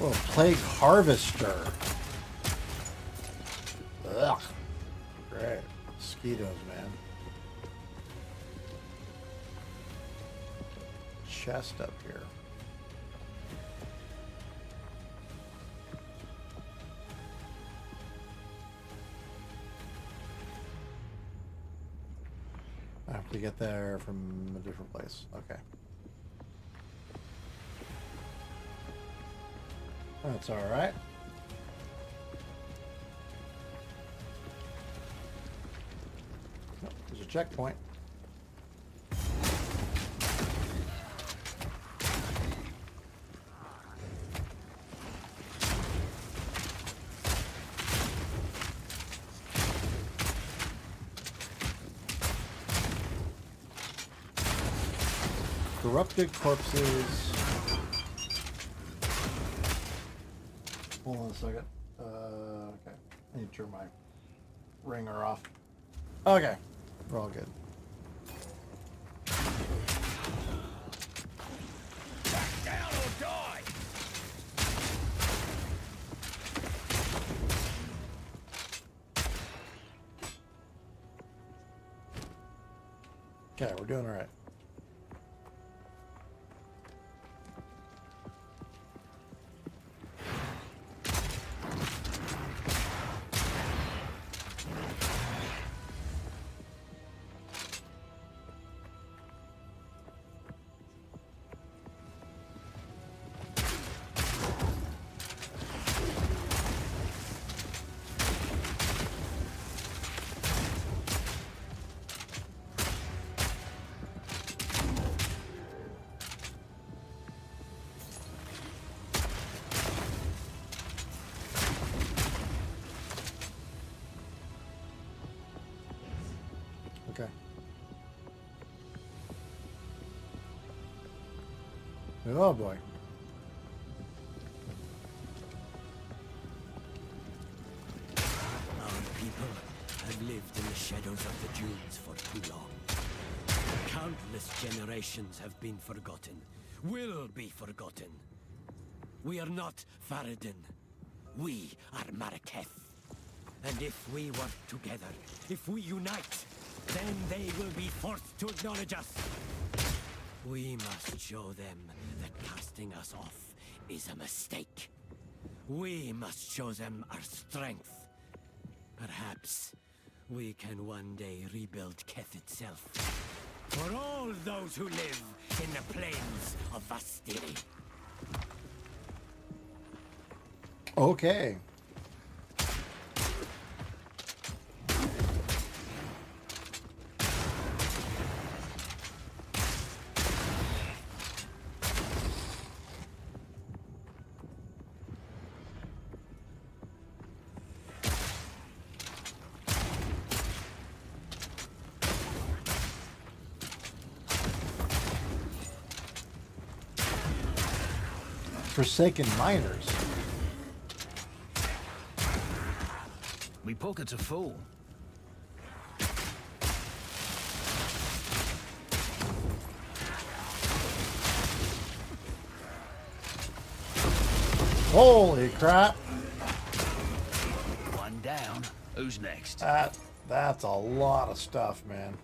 S1: Oh, Plague Harvester. Ugh. Great. Mosquitoes, man. Chest up here. I have to get there from a different place. Okay. That's all right. Oh, there's a checkpoint. Corrupted corpses. Hold on a second. Okay. I need to turn my ringer off. Okay. We're all good.
S3: Back down or die!
S1: Okay, we're doing all right. Okay. Oh boy.
S15: Our people have lived in the shadows of the dunes for too long. Countless generations have been forgotten, will be forgotten. We are not Faradin. We are Marraketh. And if we work together, if we unite, then they will be forced to acknowledge us. We must show them that casting us off is a mistake. We must show them our strength. Perhaps we can one day rebuild Keth itself. For all those who live in the plains of Vastiri.
S1: Okay. Forsaken miners.
S3: We pocket's a fool.
S1: Holy crap.
S3: One down. Who's next?
S1: That's a lot of stuff, man.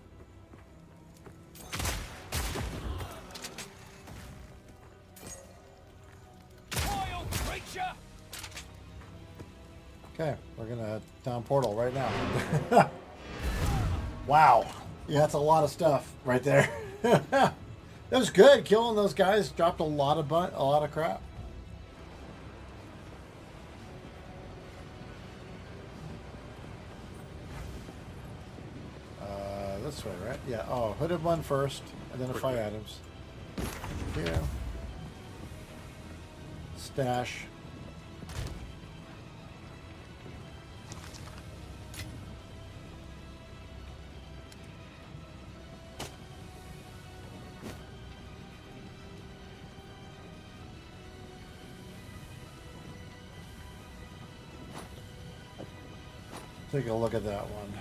S1: Okay, we're gonna head down portal right now. Wow. Yeah, that's a lot of stuff right there. That was good. Killing those guys dropped a lot of crap. This way, right? Yeah. Oh, hooded one first. Identify items. Yeah. Stash. Take a look at that one.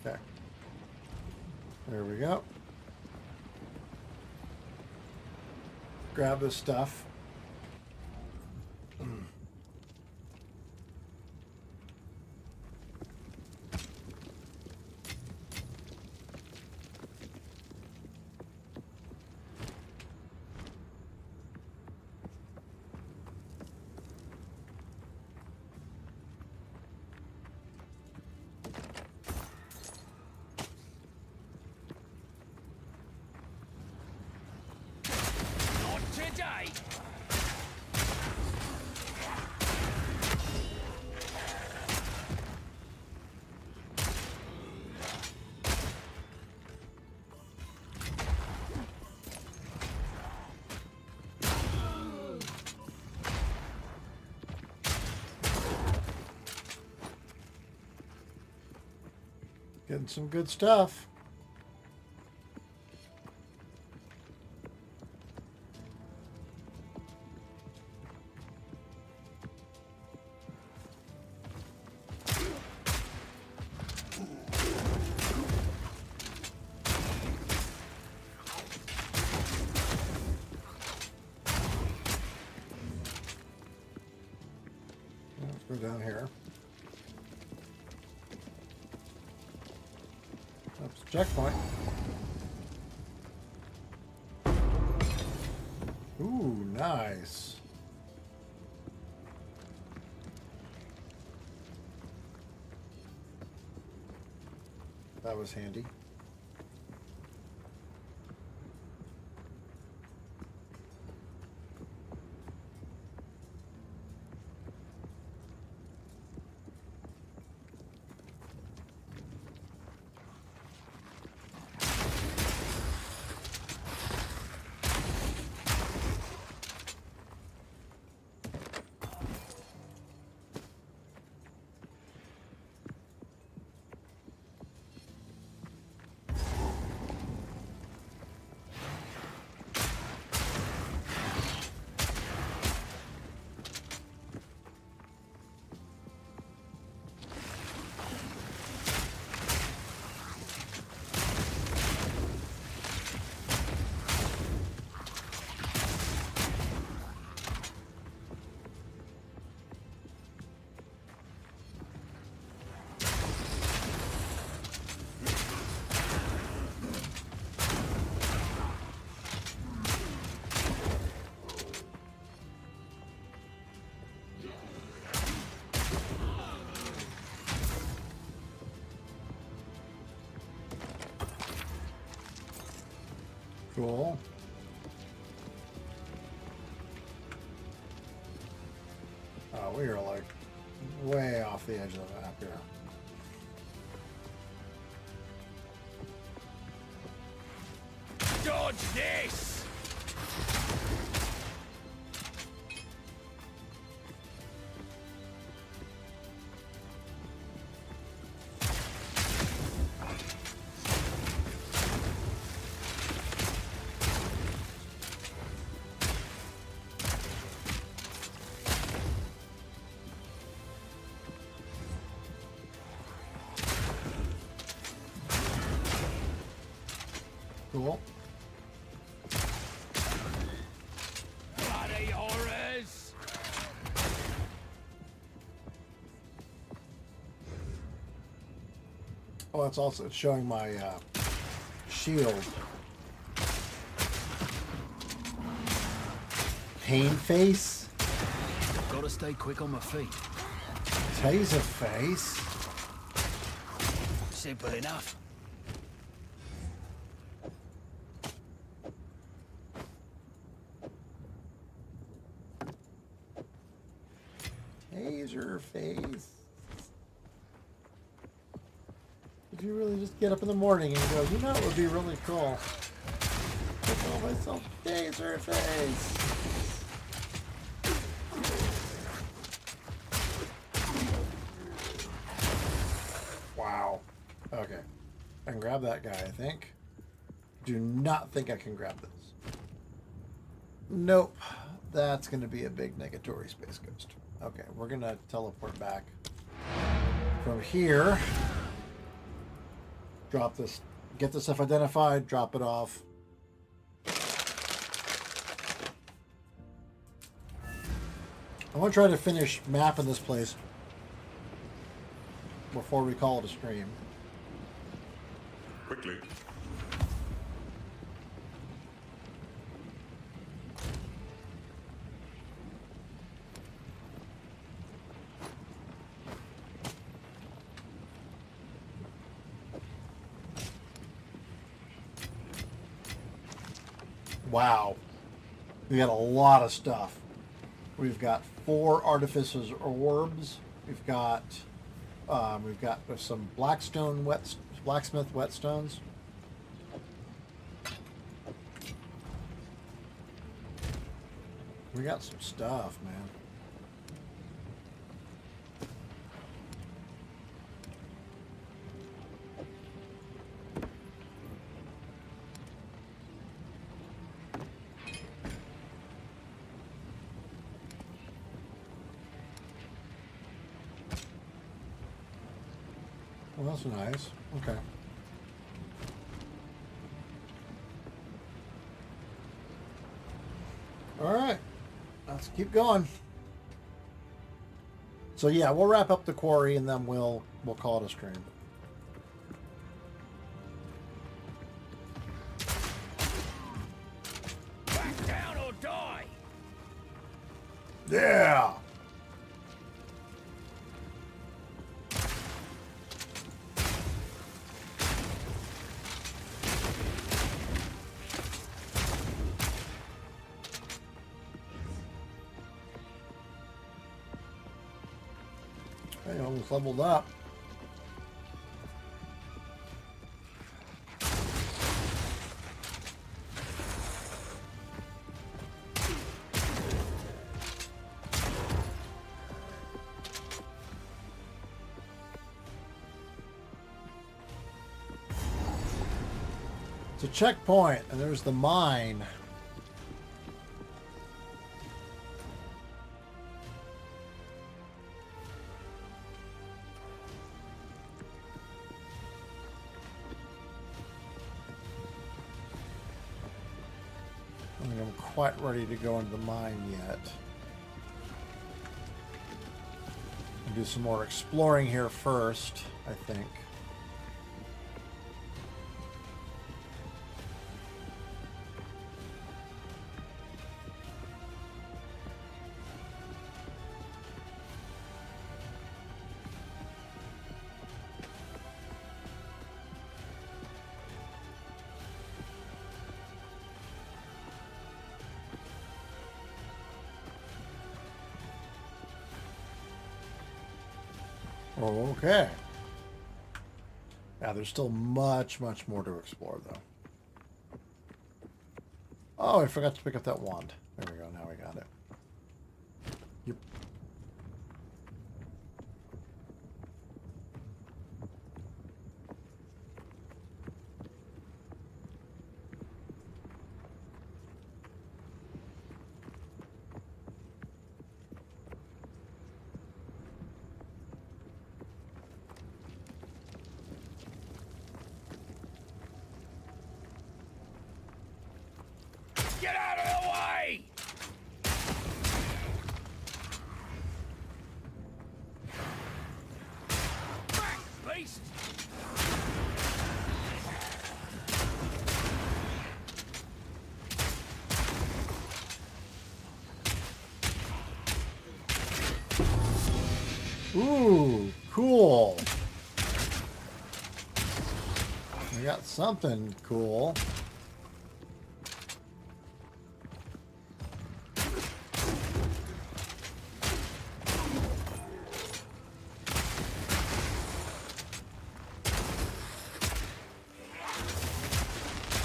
S1: Okay. There we go. Grab this stuff.
S3: Today!
S1: Getting some good stuff. Let's go down here. Oops, checkpoint. Ooh, nice. That was handy. Cool. Oh, we are like way off the edge of the map here.
S3: Dodge this!
S1: Cool.
S3: Bloody horrors!
S1: Oh, it's also showing my shield. Pain face?
S3: Gotta stay quick on my feet.
S1: Taser face?
S3: Simple enough.
S1: Taser face. If you really just get up in the morning and go, you know it would be really cool. I call myself Taser face. Wow. Okay. I can grab that guy, I think. Do not think I can grab this. Nope. That's going to be a big negatory space ghost. Okay, we're going to teleport back from here. Drop this. Get this stuff identified. Drop it off. I want to try to finish mapping this place before we call it a stream.
S5: Quickly.
S1: Wow. We got a lot of stuff. We've got 4 Artificer's Orbs. We've got some blacksmith whetstones. We got some stuff, man. Well, that's nice. Okay. All right. Let's keep going. So yeah, we'll wrap up the quarry and then we'll call it a stream.
S3: Back down or die.
S1: Yeah. I almost leveled up. It's a checkpoint, and there's the mine. I don't think I'm quite ready to go into the mine yet. I'll do some more exploring here first, I think. Oh, okay. Yeah, there's still much more to explore, though. Oh, I forgot to pick up that wand. There we go. Now we got it. Yep.
S3: Get out of the way! Back, beast!
S1: Ooh, cool. We got something cool.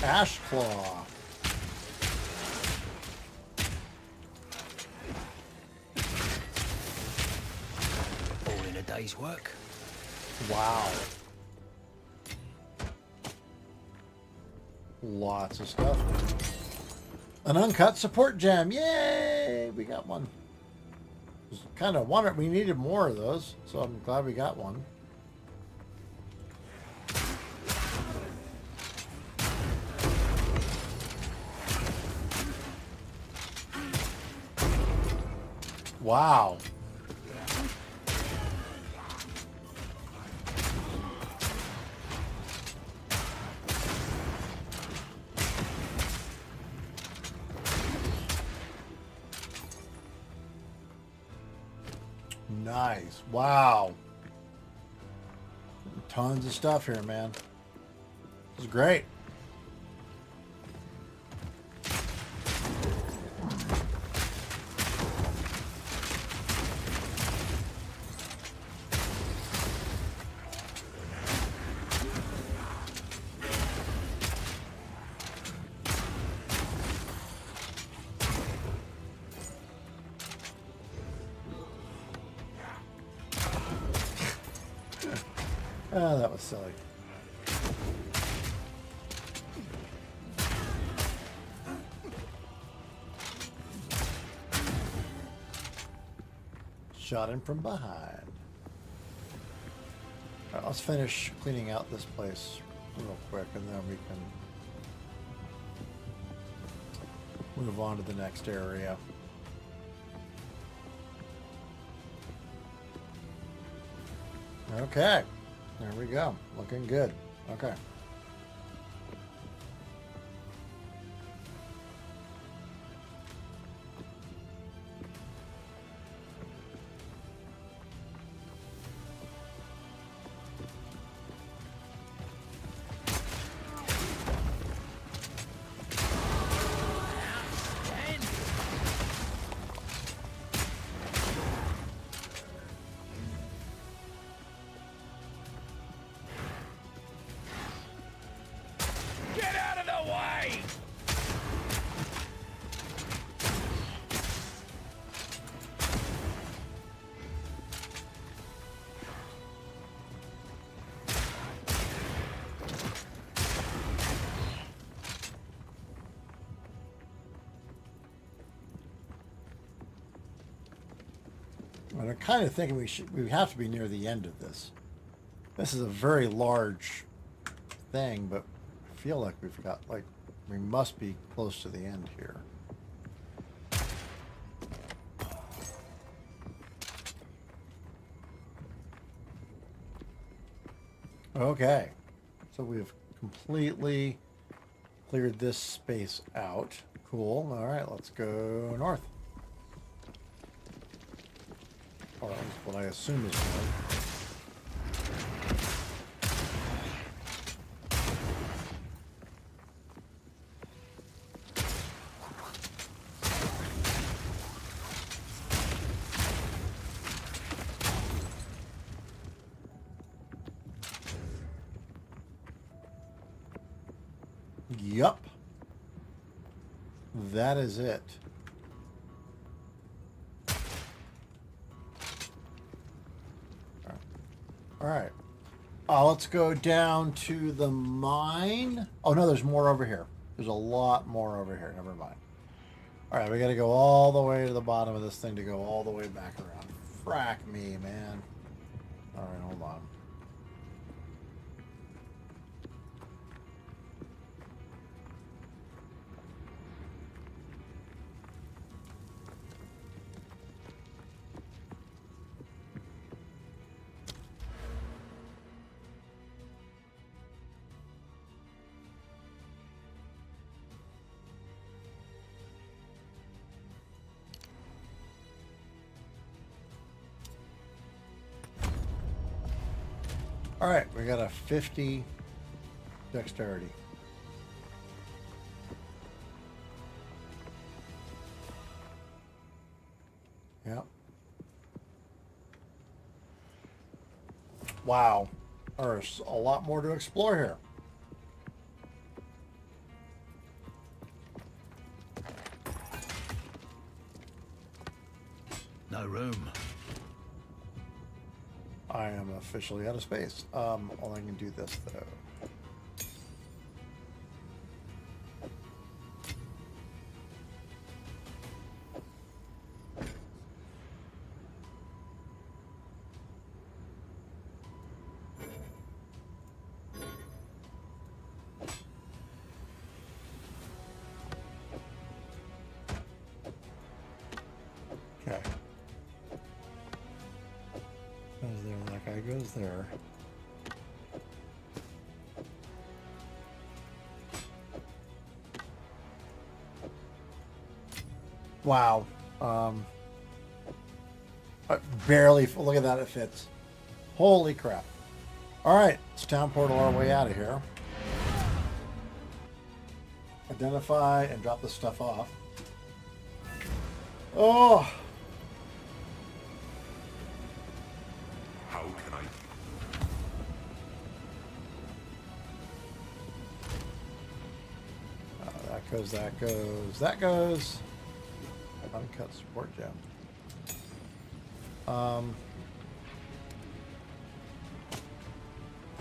S1: Ash Claw.
S3: All in a day's work.
S1: Wow. Lots of stuff. An uncut support gem. Yay! We got one. Kind of wanted. We needed more of those, so I'm glad we got one. Wow. Nice. Wow. Tons of stuff here, man. This is great. Oh, that was silly. Shot him from behind. All right, let's finish cleaning out this place real quick, and then we can move on to the next area. Okay. There we go. Looking good. Okay.
S9: Get out of the way!
S1: I'm kind of thinking we have to be near the end of this. This is a very large thing, but I feel like we've got we must be close to the end here. Okay, so we've completely cleared this space out. Cool. All right, let's go north. Or at least what I assume is north. Yup. That is it. All right. Let's go down to the mine. Oh, no, there's more over here. There's a lot more over here. Never mind. All right, we got to go all the way to the bottom of this thing to go all the way back around. Frack me, man. All right, hold on. All right, we got a 50 dexterity. Yep. Wow. There's a lot more to explore here.
S3: No room.
S1: I am officially out of space. All I can do this though. Okay. Goes there, that guy goes there. Wow. Barely, look at that, it fits. Holy crap. All right, let's town portal our way out of here. Identify and drop this stuff off. Oh!
S5: How can I?
S1: That goes, that goes, that goes. Uncut support gem.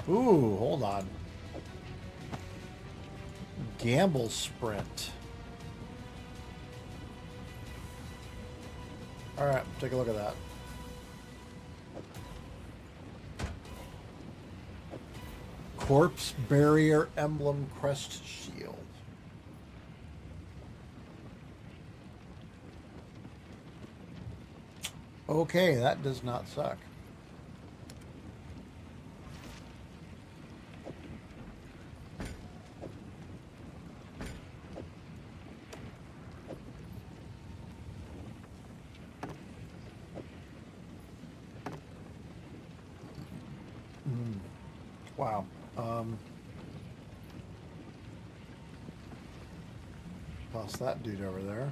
S1: Ooh, hold on. Gamble sprint. All right, take a look at that. Corpse barrier emblem crest shield. Okay, that does not suck. Wow. Toss that dude over there.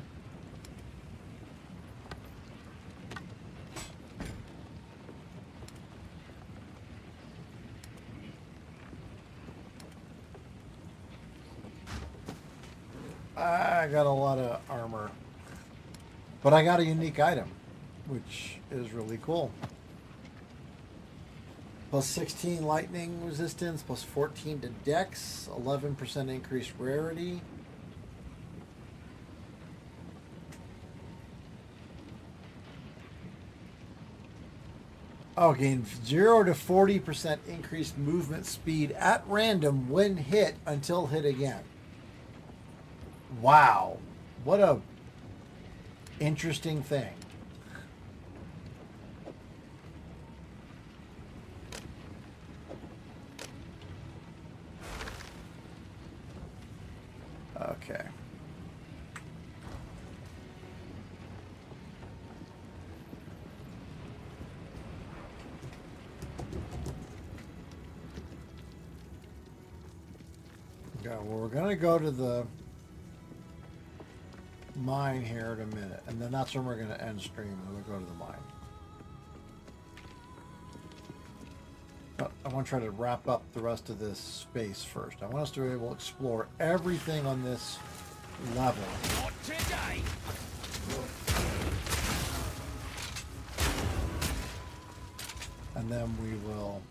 S1: I got a lot of armor, but I got a unique item, which is really cool. Plus 16 lightning resistance, plus 14 to dex, 11% increased rarity. Oh, gain 0 to 40% increased movement speed at random when hit until hit again. Wow. What a interesting thing. Okay. Okay, well, we're going to go to the mine here in a minute, and then that's when we're going to end stream, and we'll go to the mine. But I want to try to wrap up the rest of this space first. I want us to be able to explore everything on this level.
S3: Not today.
S1: And then we will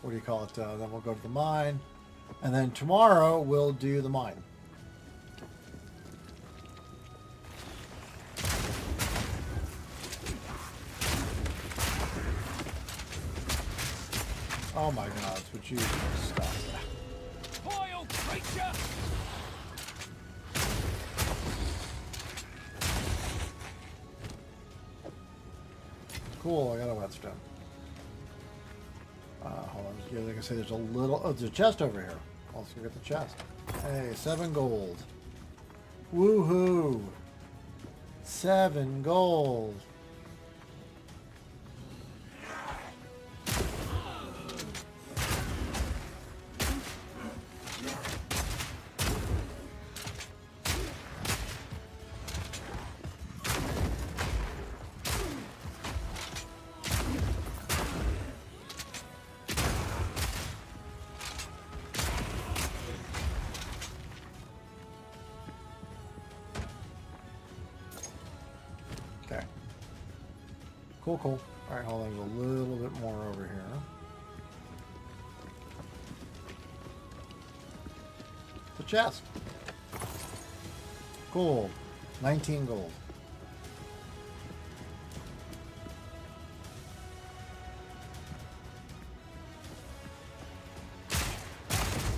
S1: what do you call it? Then we'll go to the mine, and then tomorrow we'll do the mine. Oh my God! Would you stop that?
S3: Vile creature!
S1: Cool, I got a whetstone. Hold on, yeah, like I say, there's a little. Oh, there's a chest over here. Let's go get the chest. Hey, 7 gold. Woohoo! 7 gold. Okay. Cool, cool. All right, hold on. A little bit more over here. The chest. Cool. 19 gold.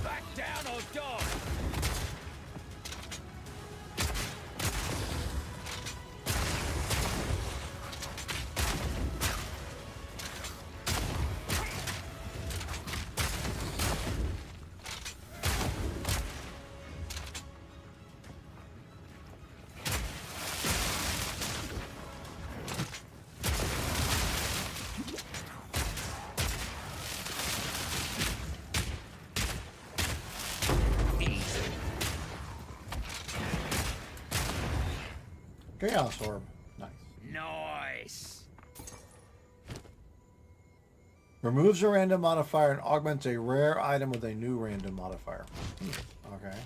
S3: Back down or die!
S1: Chaos orb. Nice.
S3: Nice!
S1: Removes a random modifier and augments a rare item with a new random modifier. Okay.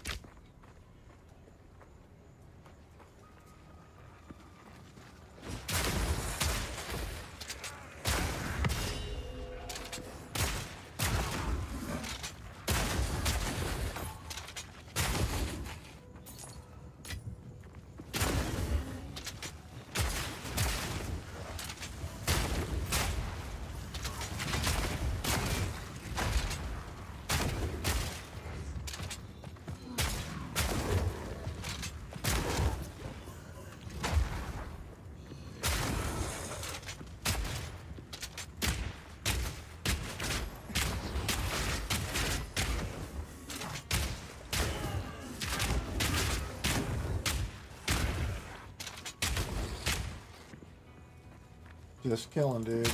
S1: Just killing dudes.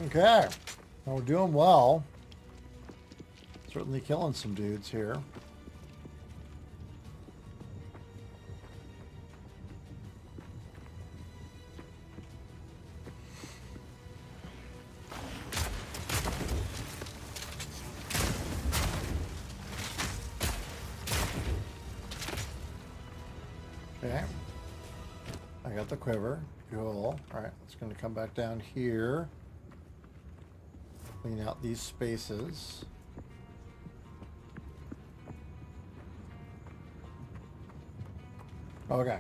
S1: Okay. Well, we're doing well. Certainly killing some dudes here. Okay. I got the quiver. Cool. Alright, it's going to come back down here. Clean out these spaces. Okay.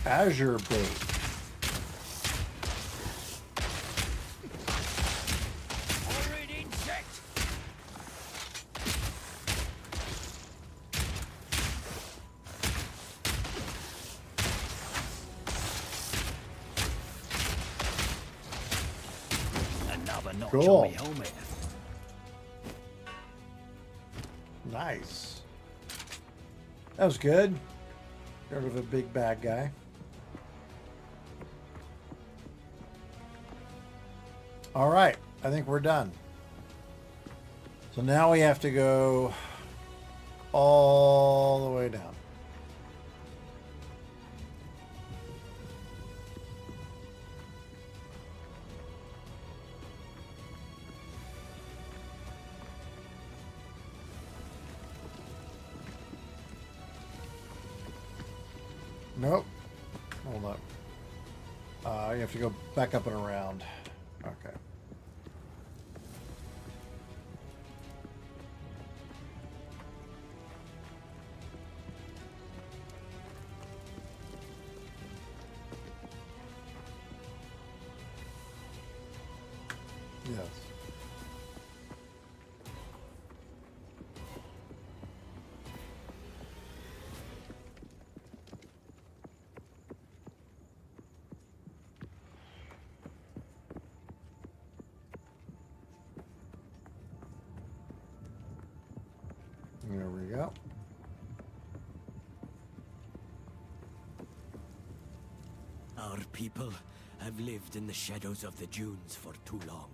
S1: Azure bait.
S3: Horrid insect! Another notch
S1: Cool.
S3: on my helmet.
S1: Nice. That was good. Got rid of a big bad guy. All right, I think we're done. So now we have to go all the way down. Nope. Hold up. You have to go back up and around. Okay. Yes. There we go.
S15: Our people have lived in the shadows of the dunes for too long.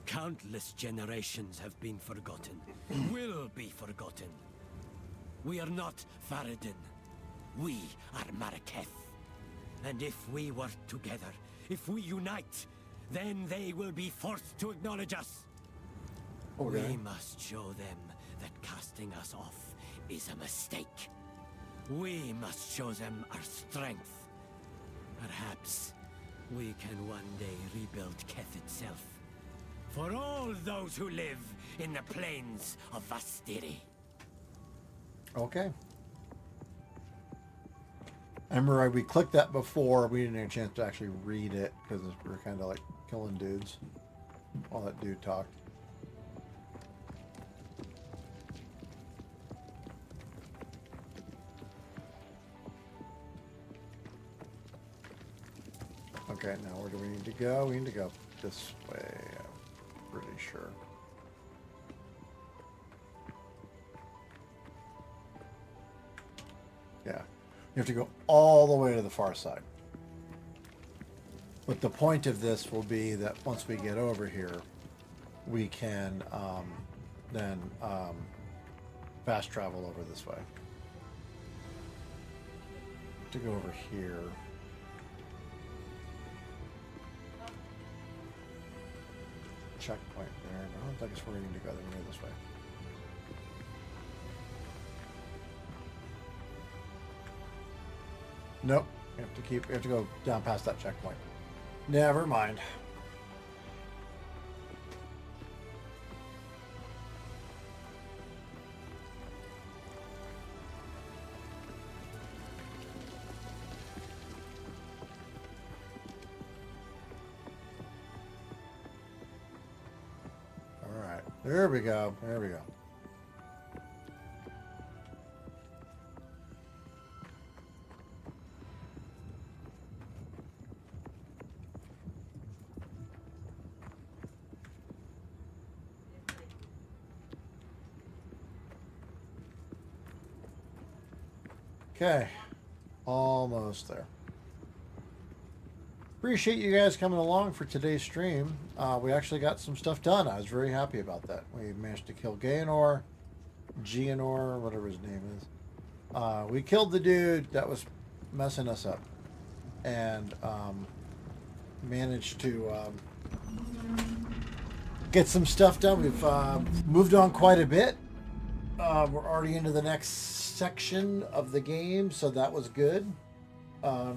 S15: Countless generations have been forgotten, will be forgotten. We are not Faradin. We are Marraketh. And if we work together, if we unite, then they will be forced to acknowledge us.
S1: Okay.
S15: We must show them that casting us off is a mistake. We must show them our strength. Perhaps we can one day rebuild Keth itself. For all those who live in the plains of Vastiri.
S1: Okay. I remember we clicked that before. We didn't have a chance to actually read it because we were kind of like killing dudes while that dude talked. Okay, now where do we need to go? We need to go this way, I'm pretty sure. Yeah, you have to go all the way to the far side. But the point of this will be that once we get over here, we can then fast travel over this way. To go over here. Checkpoint there, but I don't think it's where we need to go. Then we go this way. Nope. You have to go down past that checkpoint. Never mind. All right. There we go. There we go. Okay, almost there. Appreciate you guys coming along for today's stream. We actually got some stuff done. I was very happy about that. We managed to kill Geonor, whatever his name is. We killed the dude that was messing us up, and managed to get some stuff done. We've moved on quite a bit. We're already into the next section of the game, so that was good. So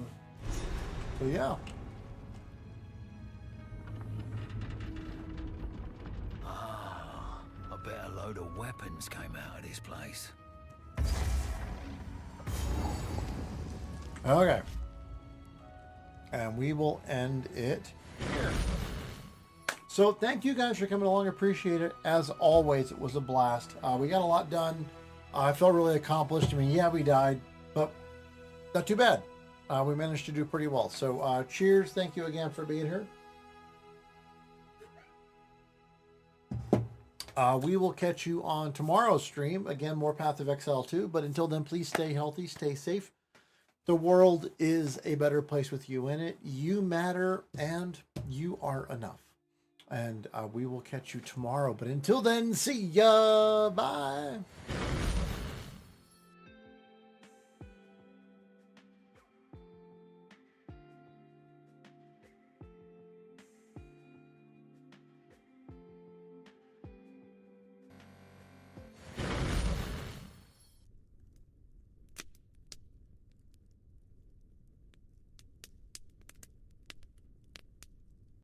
S1: yeah.
S3: Ah, I bet a load of weapons came out of this place.
S1: Okay. And we will end it here. So thank you guys for coming along. Appreciate it. As always, it was a blast. We got a lot done. I felt really accomplished. I mean, yeah, we died, but not too bad. We managed to do pretty well. So cheers. Thank you again for being here. We will catch you on tomorrow's stream. Again, more Path of Exile 2. But until then, please stay healthy, stay safe. The world is a better place with you in it. You matter, and you are enough. And we will catch you tomorrow. But until then, see ya. Bye.